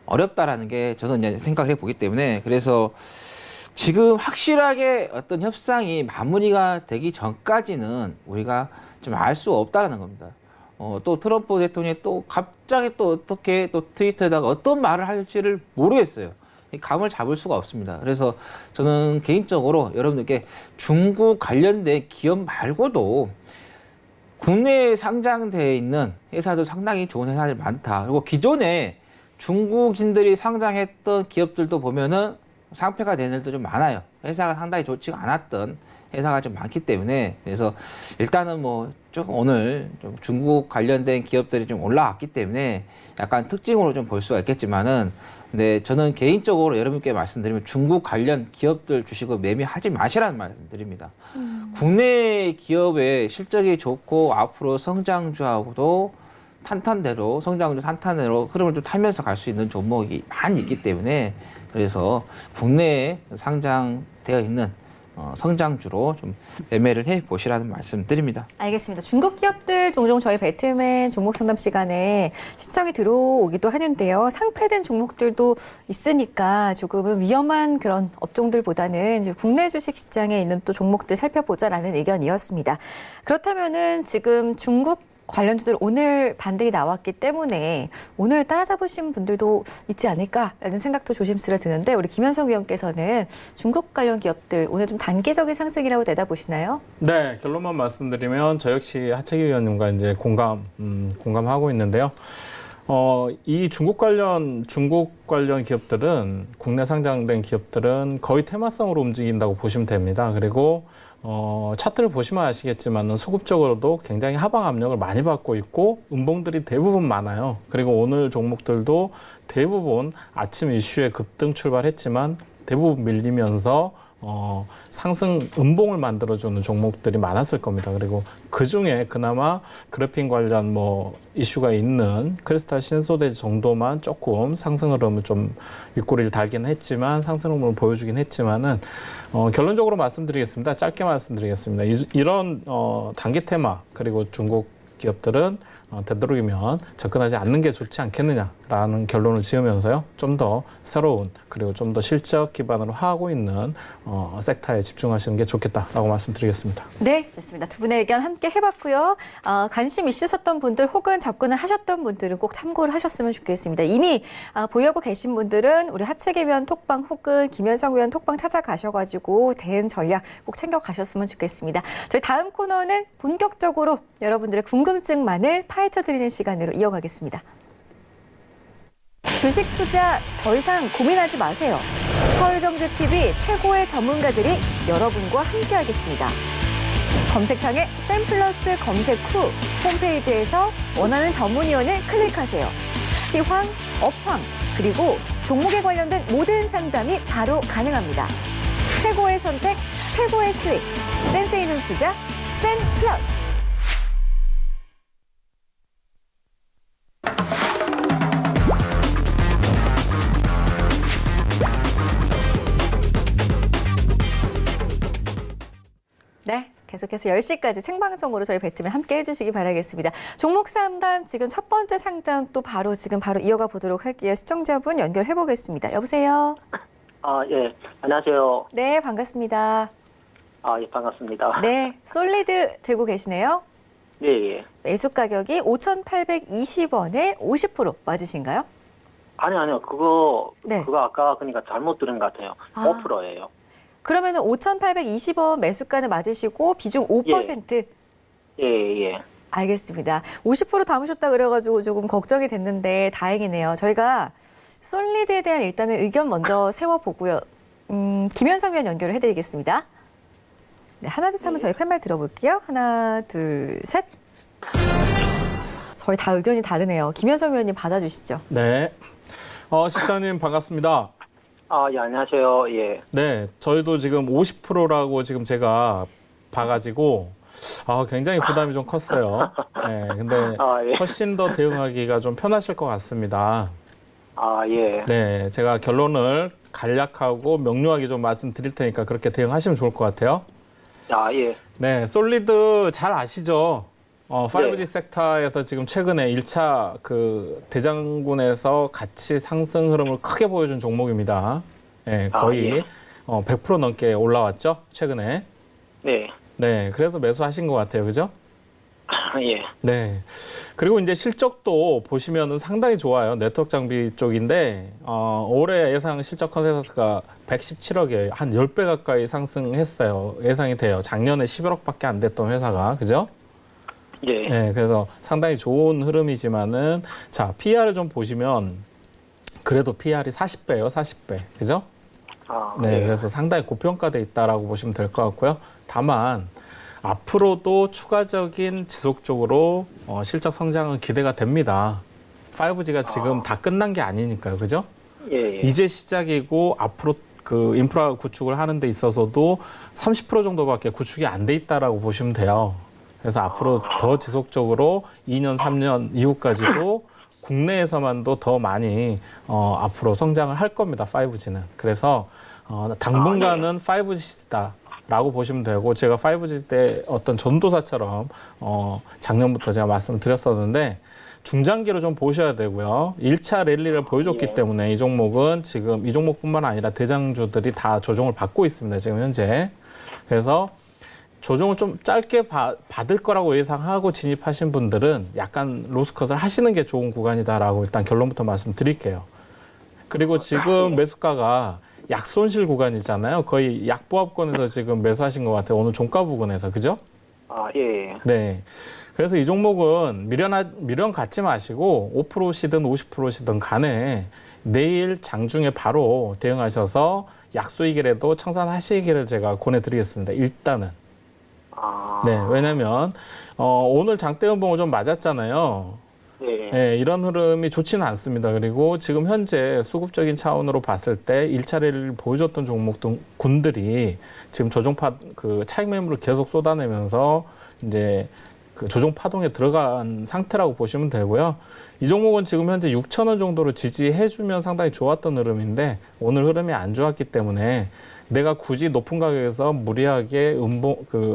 어렵다라는 게 저는 이제 생각을 해보기 때문에 그래서 지금 확실하게 어떤 협상이 마무리가 되기 전까지는 우리가 좀 알 수 없다라는 겁니다. 또 트럼프 대통령이 또 갑자기 또 어떻게 또 트위터에다가 어떤 말을 할지를 모르겠어요. 감을 잡을 수가 없습니다. 그래서 저는 개인적으로 여러분들께 중국 관련된 기업 말고도 국내에 상장되어 있는 회사도 상당히 좋은 회사들이 많다. 그리고 기존에 중국인들이 상장했던 기업들도 보면은 상폐가 된 일도 좀 많아요. 회사가 상당히 좋지가 않았던 회사가 좀 많기 때문에 그래서 일단은 뭐 조금 오늘 좀 중국 관련된 기업들이 좀 올라왔기 때문에 약간 특징으로 좀 볼 수가 있겠지만은 근데 저는 개인적으로 여러분께 말씀드리면 중국 관련 기업들 주식을 매매하지 마시라는 말씀드립니다. 국내 기업의 실적이 좋고 앞으로 성장주하고도 탄탄대로 성장주 탄탄대로 흐름을 좀 타면서 갈 수 있는 종목이 많이 있기 때문에 그래서 국내에 상장되어 있는 성장주로 좀 매매를 해 보시라는 말씀드립니다. 알겠습니다. 중국 기업들 종종 저희 배트맨 종목 상담 시간에 신청이 들어오기도 하는데요. 상폐된 종목들도 있으니까 조금은 위험한 그런 업종들보다는 국내 주식 시장에 있는 또 종목들 살펴보자라는 의견이었습니다. 그렇다면은 지금 중국 관련주들 오늘 반등이 나왔기 때문에 오늘 따라잡으신 분들도 있지 않을까라는 생각도 조심스레 드는데 우리 김현성 위원께서는 중국 관련 기업들 오늘 좀 단기적인 상승이라고 내다보시나요? 네, 결론만 말씀드리면 저 역시 하채기 위원님과 이제 공감하고 있는데요. 이 중국 관련 기업들은 국내 상장된 기업들은 거의 테마성으로 움직인다고 보시면 됩니다. 그리고 차트를 보시면 아시겠지만 수급적으로도 굉장히 하방 압력을 많이 받고 있고 음봉들이 대부분 많아요. 그리고 오늘 종목들도 대부분 아침 이슈에 급등 출발했지만 대부분 밀리면서 상승 음봉을 만들어주는 종목들이 많았을 겁니다. 그리고 그 중에 그나마 그래핀 관련 이슈가 있는 크리스탈 신소재 정도만 조금 상승 흐름을 좀 윗꼬리를 달긴 했지만 상승 흐름을 보여주긴 했지만은 결론적으로 말씀드리겠습니다. 짧게 말씀드리겠습니다. 이런 단기 테마 그리고 중국 기업들은 되도록이면 접근하지 않는 게 좋지 않겠느냐라는 결론을 지으면서요. 좀 더 새로운 그리고 좀 더 실적 기반으로 하고 있는 섹터에 집중하시는 게 좋겠다라고 말씀드리겠습니다. 네, 좋습니다. 두 분의 의견 함께 해봤고요. 관심 있으셨던 분들 혹은 접근을 하셨던 분들은 꼭 참고를 하셨으면 좋겠습니다. 이미 보유하고 계신 분들은 우리 하채기 위원 톡방 혹은 김현성 위원 톡방 찾아가셔가지고 대응 전략 꼭 챙겨가셨으면 좋겠습니다. 저희 다음 코너는 본격적으로 여러분들의 궁금증 궁금증만을 파헤쳐드리는 시간으로 이어가겠습니다. 주식 투자 더 이상 고민하지 마세요. 서울경제TV 최고의 전문가들이 여러분과 함께하겠습니다. 검색창에 샘플러스 검색 후 홈페이지에서 원하는 전문위원을 클릭하세요. 시황, 업황, 그리고 종목에 관련된 모든 상담이 바로 가능합니다. 최고의 선택, 최고의 수익. 센스 있는 투자, 샘플러스. 네, 계속해서 10시까지 생방송으로 저희 배트맨 함께 해주시기 바라겠습니다. 종목 상담 지금 첫 번째 상담 또 바로 이어가 보도록 할게요. 시청자분 연결해 보겠습니다. 여보세요. 예. 안녕하세요. 네, 반갑습니다. 예, 반갑습니다. 네, 솔리드 들고 계시네요. 예, 예. 매수 가격이 5,820원에 50% 맞으신가요? 아니요. 그거 네. 아까 그러니까 잘못 들은 것 같아요. 아. 5%예요. 그러면 5,820원 매수가는 맞으시고 비중 5%. 예. 알겠습니다. 50% 담으셨다 그래가지고 조금 걱정이 됐는데 다행이네요. 저희가 솔리드에 대한 일단은 의견 먼저 세워보고요. 김현성 위원 연결을 해드리겠습니다. 네, 하나, 둘, 셋 한번 저희 팻말 들어볼게요. 하나, 둘, 셋. 저희 다 의견이 다르네요. 김현성 위원님 받아주시죠. 네. 시장님 반갑습니다. 예, 안녕하세요. 예. 네, 저희도 지금 50%라고 지금 제가 봐가지고 굉장히 부담이 좀 컸어요. 네, 근데 예. 훨씬 더 대응하기가 좀 편하실 것 같습니다. 예. 네, 제가 결론을 간략하고 명료하게 좀 말씀드릴 테니까 그렇게 대응하시면 좋을 것 같아요. 예. 네, 솔리드 잘 아시죠? 5G 네. 섹터에서 지금 최근에 1차 그 대장군에서 가치 상승 흐름을 크게 보여준 종목입니다. 네, 거의 예. 100% 넘게 올라왔죠, 최근에. 네. 네, 그래서 매수하신 것 같아요, 그죠? 예. 네. 그리고 이제 실적도 보시면은 상당히 좋아요. 네트워크 장비 쪽인데, 올해 예상 실적 컨센서스가 117억에 한 10배 가까이 상승했어요. 예상이 돼요. 작년에 11억밖에 안 됐던 회사가, 그죠? 예. 네, 그래서 상당히 좋은 흐름이지만은, 자, PER을 좀 보시면, 그래도 PER이 40배예요, 40배. 그죠? 네, 예. 그래서 상당히 고평가돼 있다라고 보시면 될 것 같고요. 다만, 앞으로도 추가적인 지속적으로 실적 성장은 기대가 됩니다. 5G가 지금 다 끝난 게 아니니까요, 그죠? 예. 이제 시작이고 앞으로 그 인프라 구축을 하는 데 있어서도 30% 정도밖에 구축이 안 돼 있다라고 보시면 돼요. 그래서 앞으로 더 지속적으로 2년, 3년 이후까지도 국내에서만도 더 많이 앞으로 성장을 할 겁니다, 5G는. 그래서 당분간은 5G 시대다. 라고 보시면 되고, 제가 5G 때 어떤 전도사처럼 작년부터 제가 말씀드렸었는데 중장기로 좀 보셔야 되고요. 1차 랠리를 보여줬기 때문에 이 종목은 지금 이 종목뿐만 아니라 대장주들이 다 조정을 받고 있습니다. 지금 현재. 그래서 조정을 좀 짧게 받을 거라고 예상하고 진입하신 분들은 약간 로스컷을 하시는 게 좋은 구간이다라고 일단 결론부터 말씀드릴게요. 그리고 지금 매수가가 약손실 구간이잖아요. 거의 약보합권에서 지금 매수하신 것 같아요. 오늘 종가 부근에서. 그죠? 예. 네. 그래서 이 종목은 미련 갖지 마시고 5%시든 50%시든 간에 내일 장중에 바로 대응하셔서 약수익이라도 청산하시기를 제가 권해드리겠습니다. 일단은. 네. 왜냐면 오늘 장대음봉을 좀 맞았잖아요. 네, 이런 흐름이 좋지는 않습니다. 그리고 지금 현재 수급적인 차원으로 봤을 때 1차례를 보여줬던 종목군들이 지금 조정파 그 차익 매물을 계속 쏟아내면서 이제 그 조정 파동에 들어간 상태라고 보시면 되고요. 이 종목은 지금 현재 6,000원 정도로 지지해주면 상당히 좋았던 흐름인데 오늘 흐름이 안 좋았기 때문에 내가 굳이 높은 가격에서 무리하게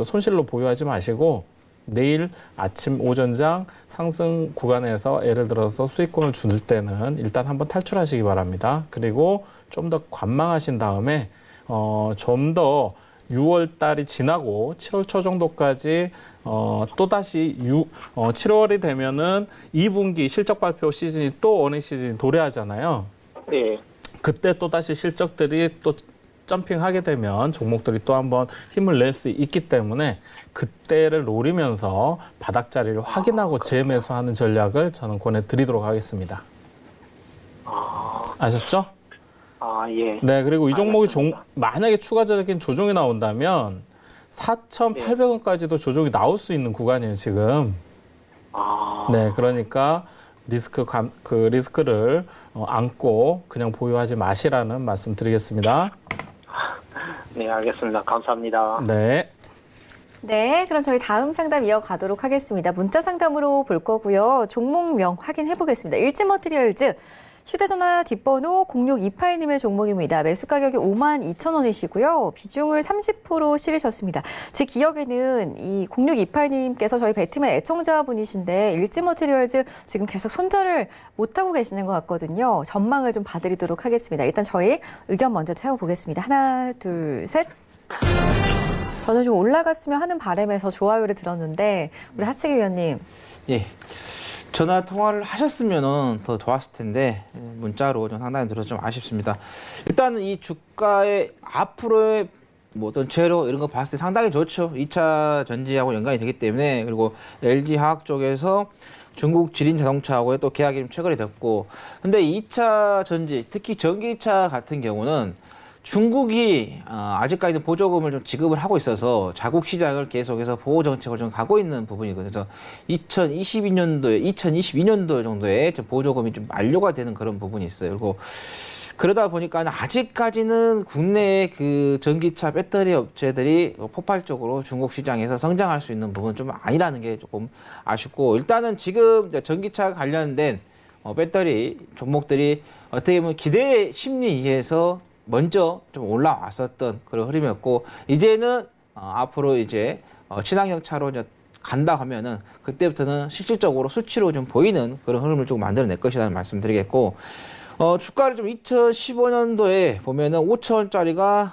손실로 보유하지 마시고 내일 아침 오전장 상승 구간에서 예를 들어서 수익권을 줄 때는 일단 한번 탈출하시기 바랍니다. 그리고 좀 더 관망하신 다음에 좀 더 6월 달이 지나고 7월 초 정도까지 또다시 7월이 되면은 2분기 실적 발표 시즌이 또 어닝 시즌이 도래하잖아요. 예. 그때 또다시 실적들이 또 점핑하게 되면 종목들이 또 한번 힘을 낼 수 있기 때문에 그때를 노리면서 바닥 자리를 확인하고 재매수하는 전략을 저는 권해드리도록 하겠습니다. 아셨죠? 예. 네, 그리고 이 종목이 알겠습니다. 만약에 추가적인 조정이 나온다면 4,800원까지도 조정이 나올 수 있는 구간이에요, 지금. 네, 그러니까 리스크를 안고 그냥 보유하지 마시라는 말씀 드리겠습니다. 네, 알겠습니다. 감사합니다. 네. 네, 그럼 저희 다음 상담 이어가도록 하겠습니다. 문자 상담으로 볼 거고요. 종목명 확인해 보겠습니다. 일지머티리얼즈 휴대전화 뒷번호 0628님의 종목입니다. 매수 가격이 52,000원이시고요. 비중을 30% 실으셨습니다. 제 기억에는 이 0628님께서 저희 배트맨 애청자분이신데 일지머티리얼즈 지금 계속 손절을 못하고 계시는 것 같거든요. 전망을 좀 봐드리도록 하겠습니다. 일단 저희 의견 먼저 태워보겠습니다. 하나, 둘, 셋. 저는 좀 올라갔으면 하는 바람에서 좋아요를 들었는데 우리 하채기 위원님. 예. 전화 통화를 하셨으면 더 좋았을 텐데 문자로 좀 상당히 들어서 좀 아쉽습니다. 일단은 이 주가의 앞으로의 뭐 어떤 재료 이런 거 봤을 때 상당히 좋죠. 2차 전지하고 연관이 되기 때문에 그리고 LG화학 쪽에서 중국 지린 자동차하고의 또 계약이 좀 체결이 됐고 근데 2차 전지 특히 전기차 같은 경우는 중국이 아직까지는 보조금을 좀 지급을 하고 있어서 자국 시장을 계속해서 보호 정책을 좀 가고 있는 부분이거든요. 그래서 2022년도 정도에 좀 보조금이 좀 만료가 되는 그런 부분이 있어요. 그리고 그러다 보니까 아직까지는 국내의 그 전기차 배터리 업체들이 폭발적으로 중국 시장에서 성장할 수 있는 부분은 좀 아니라는 게 조금 아쉽고 일단은 지금 전기차 관련된 배터리 종목들이 어떻게 보면 기대 심리에 의해서 먼저 좀 올라왔었던 그런 흐름이었고 이제는 앞으로 이제 친환경 차로 이제 간다 하면은 그때부터는 실질적으로 수치로 좀 보이는 그런 흐름을 좀 만들어낼 것이라는 말씀드리겠고 주가를 좀 2015년도에 보면은 5,000원짜리가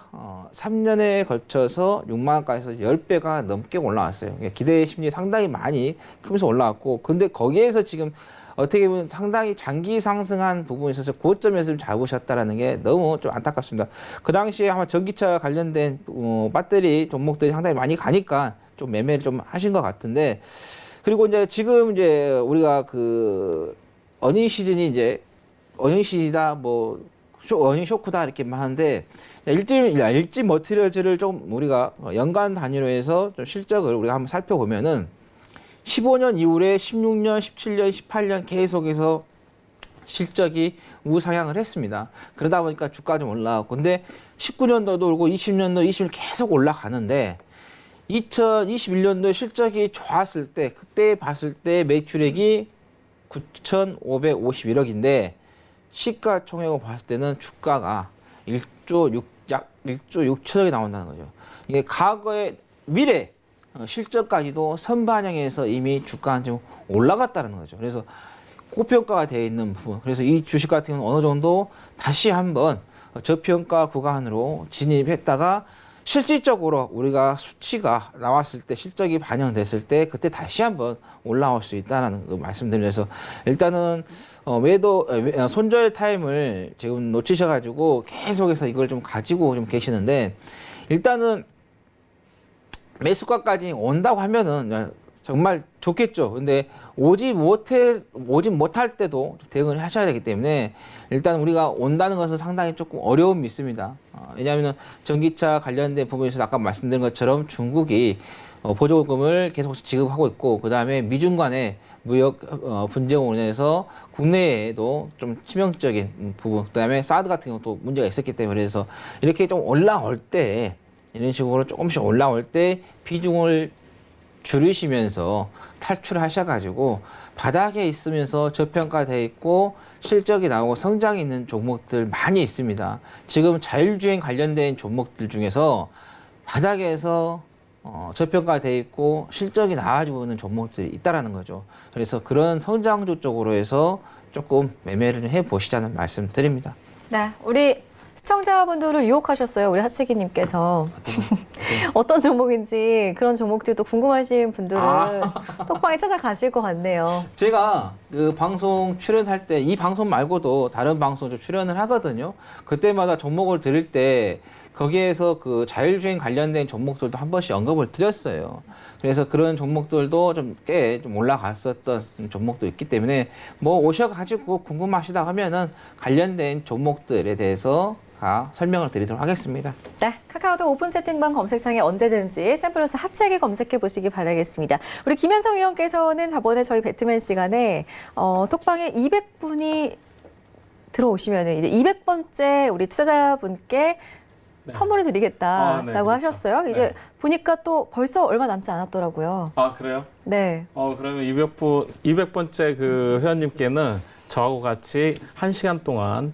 3년에 걸쳐서 6만 원까지 해서 10배가 넘게 올라왔어요. 기대 심리 상당히 많이 크면서 올라왔고 근데 거기에서 지금 어떻게 보면 상당히 장기 상승한 부분이 있어서 고점에서 좀 잡으셨다라는 게 너무 좀 안타깝습니다. 그 당시에 아마 전기차 관련된 배터리 종목들이 상당히 많이 가니까 좀 매매를 좀 하신 것 같은데 그리고 이제 지금 이제 우리가 그 어닝 시즌이 이제 어닝 시즌이다 뭐 어닝 쇼크다 이렇게만 하는데 일지 머티리얼즈를 좀 우리가 연간 단위로 해서 좀 실적을 우리가 한번 살펴보면은 15년 이후에 16년, 17년, 18년 계속해서 실적이 우상향을 했습니다. 그러다 보니까 주가가 좀 올라왔고 근데 19년도도 그렇고 20년도, 21년 계속 올라가는데 2021년도에 실적이 좋았을 때 그때 봤을 때 매출액이 9,551억인데 시가총액을 봤을 때는 주가가 약 1조 6천억이 나온다는 거죠. 이게 과거의 미래 실적까지도 선반영해서 이미 주가는 좀 올라갔다는 거죠. 그래서 고평가가 되어 있는 부분. 그래서 이 주식 같은 경우는 어느 정도 다시 한번 저평가 구간으로 진입했다가 실질적으로 우리가 수치가 나왔을 때 실적이 반영됐을 때 그때 다시 한번 올라올 수 있다는 그 말씀드려서 일단은 매도 손절 타임을 지금 놓치셔가지고 계속해서 이걸 좀 가지고 좀 계시는데 일단은 매수가까지 온다고 하면은 정말 좋겠죠. 근데 오지 못할 때도 대응을 하셔야 되기 때문에 일단 우리가 온다는 것은 상당히 조금 어려움이 있습니다. 왜냐하면 전기차 관련된 부분에 있어서 아까 말씀드린 것처럼 중국이 보조금을 계속 지급하고 있고 그 다음에 미중 간의 무역 분쟁으로 인해서 국내에도 좀 치명적인 부분, 그 다음에 사드 같은 경우도 문제가 있었기 때문에 그래서 이렇게 좀 올라올 때 이런 식으로 조금씩 올라올 때 비중을 줄이시면서 탈출하셔가지고 바닥에 있으면서 저평가되어 있고 실적이 나오고 성장이 있는 종목들 많이 있습니다. 지금 자율주행 관련된 종목들 중에서 바닥에서 저평가되어 있고 실적이 나아지고 있는 종목들이 있다라는 거죠. 그래서 그런 성장주 쪽으로 해서 조금 매매를 해보시자는 말씀 드립니다. 네, 우리 시청자분들을 유혹하셨어요. 우리 하채기님께서. 어떤 종목인지 그런 종목들도 궁금하신 분들은 톡방에 찾아가실 것 같네요. 제가 그 방송 출연할 때 이 방송 말고도 다른 방송 좀 출연을 하거든요. 그때마다 종목을 드릴 때 거기에서 그 자율주행 관련된 종목들도 한 번씩 언급을 드렸어요. 그래서 그런 종목들도 좀 꽤 좀 올라갔었던 종목도 있기 때문에 뭐 오셔가지고 궁금하시다 하면은 관련된 종목들에 대해서 설명을 드리도록 하겠습니다. 네, 카카오톡 오픈 채팅방 검색창에 언제든지 샘플러스 핫책에 검색해 보시기 바라겠습니다. 우리 김현성 의원께서는 저번에 저희 배트맨 시간에 톡방에 200분이 들어오시면 이제 200번째 우리 투자자분께 네. 선물을 드리겠다라고 네, 그렇죠. 하셨어요. 이제 네. 보니까 또 벌써 얼마 남지 않았더라고요. 아, 그래요? 네. 그러면 200번째 그 회원님께는 저하고 같이 1시간 동안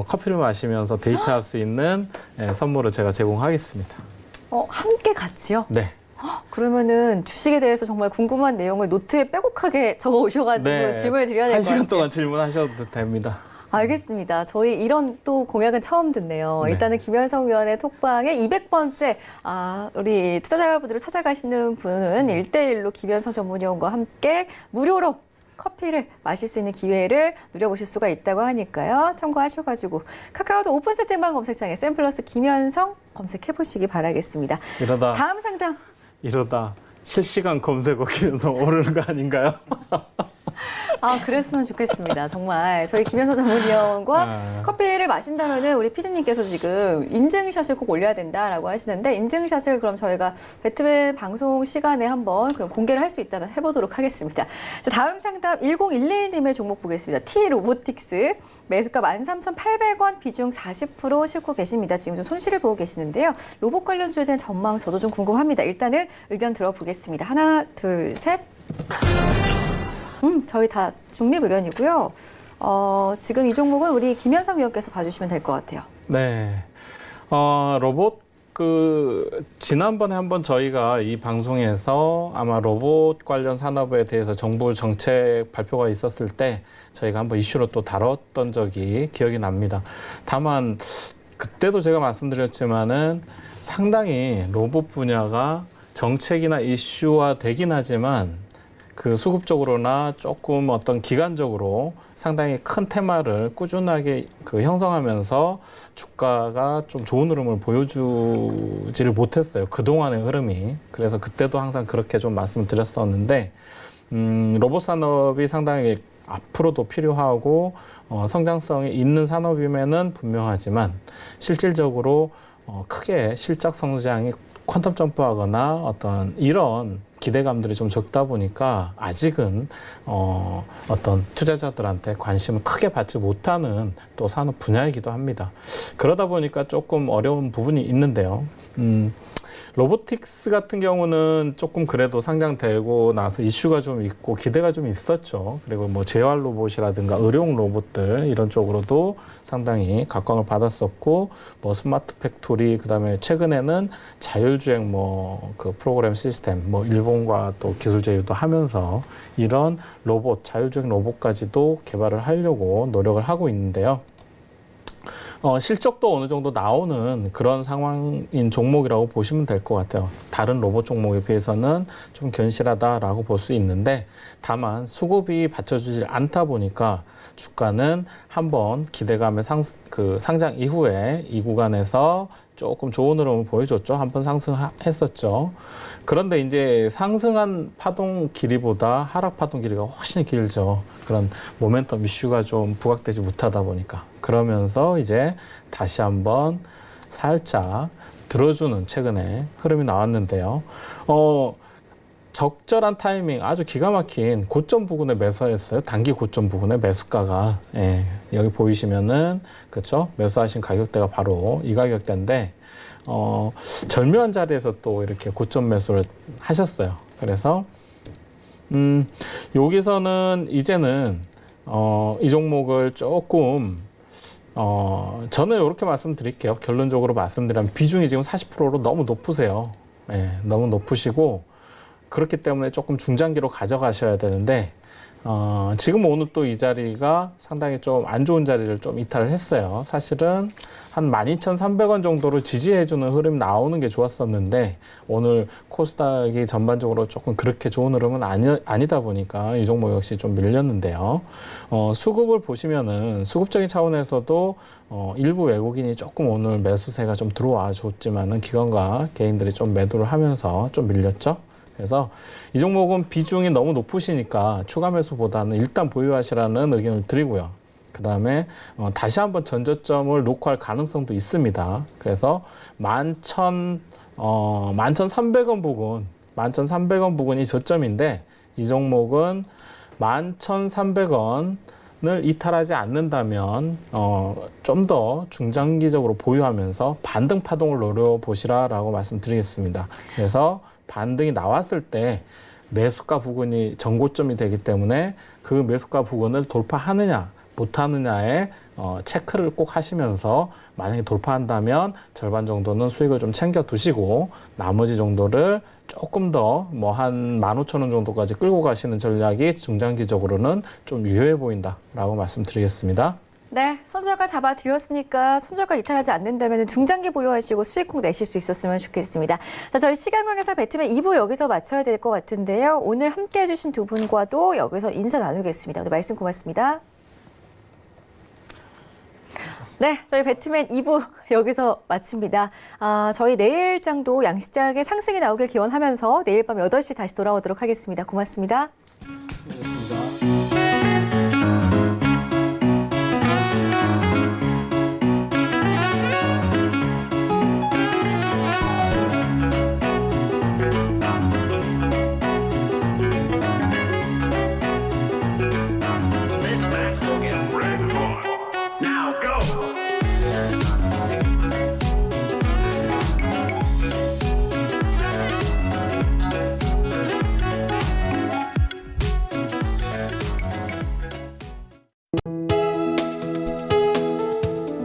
커피를 마시면서 데이트할 수 있는 선물을 제가 제공하겠습니다. 함께 같이요? 네. 그러면은 주식에 대해서 정말 궁금한 내용을 노트에 빼곡하게 적어 오셔가지고 질문을 드려야 될 것 같아요. 1시간 동안 질문하셔도 됩니다. 알겠습니다. 저희 이런 또 공약은 처음 듣네요. 네. 일단은 김현성 위원의 톡방에 200번째 우리 투자자분들을 찾아가시는 분은 1대1로 김현성 전문위원과 함께 무료로 커피를 마실 수 있는 기회를 누려보실 수가 있다고 하니까요. 참고하셔가지고 카카오톡 오픈 채팅방 검색창에 샘플러스 김현성 검색해보시기 바라겠습니다. 다음 상담. 이러다 실시간 검색어 기면서 오르는 거 아닌가요? 그랬으면 좋겠습니다. 정말 저희 김현서 전문위원과 커피를 마신다면은 우리 피디님께서 지금 인증샷을 꼭 올려야 된다라고 하시는데 인증샷을 그럼 저희가 배트맨 방송 시간에 한번 그럼 공개를 할 수 있다면 해보도록 하겠습니다. 자, 다음 상담 1011님의 종목 보겠습니다. T 로보틱스 매수가 13,800원 비중 40% 싣고 계십니다. 지금 좀 손실을 보고 계시는데요. 로봇 관련주에 대한 전망 저도 좀 궁금합니다. 일단은 의견 들어보겠습니다. 하나, 둘, 셋. 저희 다 중립 의견이고요. 지금 이 종목은 우리 김현성 위원께서 봐주시면 될 것 같아요. 네. 로봇 지난번에 한번 저희가 이 방송에서 아마 로봇 관련 산업에 대해서 정부 정책 발표가 있었을 때 저희가 한번 이슈로 또 다뤘던 적이 기억이 납니다. 다만 그때도 제가 말씀드렸지만은 상당히 로봇 분야가 정책이나 이슈화 되긴 하지만 그 수급적으로나 조금 어떤 기간적으로 상당히 큰 테마를 꾸준하게 형성하면서 주가가 좀 좋은 흐름을 보여주지를 못했어요. 그동안의 흐름이. 그래서 그때도 항상 그렇게 좀 말씀을 드렸었는데, 로봇 산업이 상당히 앞으로도 필요하고, 성장성이 있는 산업임에는 분명하지만, 실질적으로 크게 실적 성장이 퀀텀 점프하거나 어떤 이런 기대감들이 좀 적다 보니까 아직은 어떤 투자자들한테 관심을 크게 받지 못하는 또 산업 분야이기도 합니다. 그러다 보니까 조금 어려운 부분이 있는데요. 로보틱스 같은 경우는 조금 그래도 상장되고 나서 이슈가 좀 있고 기대가 좀 있었죠. 그리고 뭐 재활 로봇이라든가 의료용 로봇들 이런 쪽으로도 상당히 각광을 받았었고, 뭐 스마트 팩토리, 그다음에 최근에는 자율주행 그 프로그램 시스템, 일본과 또 기술 제휴도 하면서 이런 로봇, 자율주행 로봇까지도 개발을 하려고 노력을 하고 있는데요. 실적도 어느 정도 나오는 그런 상황인 종목이라고 보시면 될 것 같아요. 다른 로봇 종목에 비해서는 좀 견실하다라고 볼 수 있는데, 다만 수급이 받쳐주지 않다 보니까 주가는 한번 기대감의 상장 이후에 이 구간에서 조금 좋은 흐름을 보여줬죠. 한번 상승했었죠. 그런데 이제 상승한 파동 길이보다 하락 파동 길이가 훨씬 길죠. 그런 모멘텀 이슈가 좀 부각되지 못하다 보니까. 그러면서 이제 다시 한번 살짝 들어주는 최근에 흐름이 나왔는데요. 적절한 타이밍, 아주 기가 막힌 고점 부근에 매수했어요. 단기 고점 부근에 매수가가. 예, 여기 보이시면은, 그렇죠? 매수하신 가격대가 바로 이 가격대인데, 절묘한 자리에서 또 이렇게 고점 매수를 하셨어요. 그래서, 여기서는 이제는, 이 종목을 조금, 저는 이렇게 말씀드릴게요. 결론적으로 말씀드리면 비중이 지금 40%로 너무 높으세요. 예, 너무 높으시고, 그렇기 때문에 조금 중장기로 가져가셔야 되는데, 지금 오늘 또 이 자리가 상당히 좀 안 좋은 자리를 좀 이탈을 했어요. 사실은 한 12,300원 정도를 지지해주는 흐름이 나오는 게 좋았었는데 오늘 코스닥이 전반적으로 조금 그렇게 좋은 흐름은 아니다 보니까 이 종목 역시 좀 밀렸는데요. 수급을 보시면은 수급적인 차원에서도 일부 외국인이 조금 오늘 매수세가 좀 들어와 줬지만은 기관과 개인들이 좀 매도를 하면서 좀 밀렸죠. 그래서 이 종목은 비중이 너무 높으시니까 추가 매수보다는 일단 보유하시라는 의견을 드리고요. 그 다음에 다시 한번 전저점을 놓고할 가능성도 있습니다. 그래서 11,300원 부근, 11,300원 부근이 저점인데 이 종목은 11,300원을 이탈하지 않는다면 좀 더 중장기적으로 보유하면서 반등 파동을 노려보시라라고 말씀드리겠습니다. 그래서 반등이 나왔을 때 매수가 부근이 전고점이 되기 때문에 그 매수가 부근을 돌파하느냐 못하느냐에 체크를 꼭 하시면서 만약에 돌파한다면 절반 정도는 수익을 좀 챙겨 두시고 나머지 정도를 조금 더 뭐 한 15,000원 정도까지 끌고 가시는 전략이 중장기적으로는 좀 유효해 보인다라고 말씀드리겠습니다. 네, 손절가 잡아드렸으니까 손절가 이탈하지 않는다면 중장기 보유하시고 수익 꼭 내실 수 있었으면 좋겠습니다. 자, 저희 시간관계상 배트맨 2부 여기서 마쳐야 될 것 같은데요. 오늘 함께해 주신 두 분과도 여기서 인사 나누겠습니다. 오늘 말씀 고맙습니다. 네, 저희 배트맨 2부 여기서 마칩니다. 저희 내일장도 양시장의 상승이 나오길 기원하면서 내일 밤 8시 다시 돌아오도록 하겠습니다. 고맙습니다.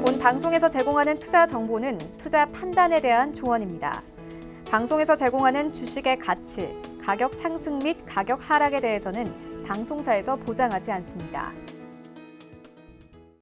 본 방송에서 제공하는 투자 정보는 투자 판단에 대한 조언입니다. 방송에서 제공하는 주식의 가치, 가격 상승 및 가격 하락에 대해서는 방송사에서 보장하지 않습니다.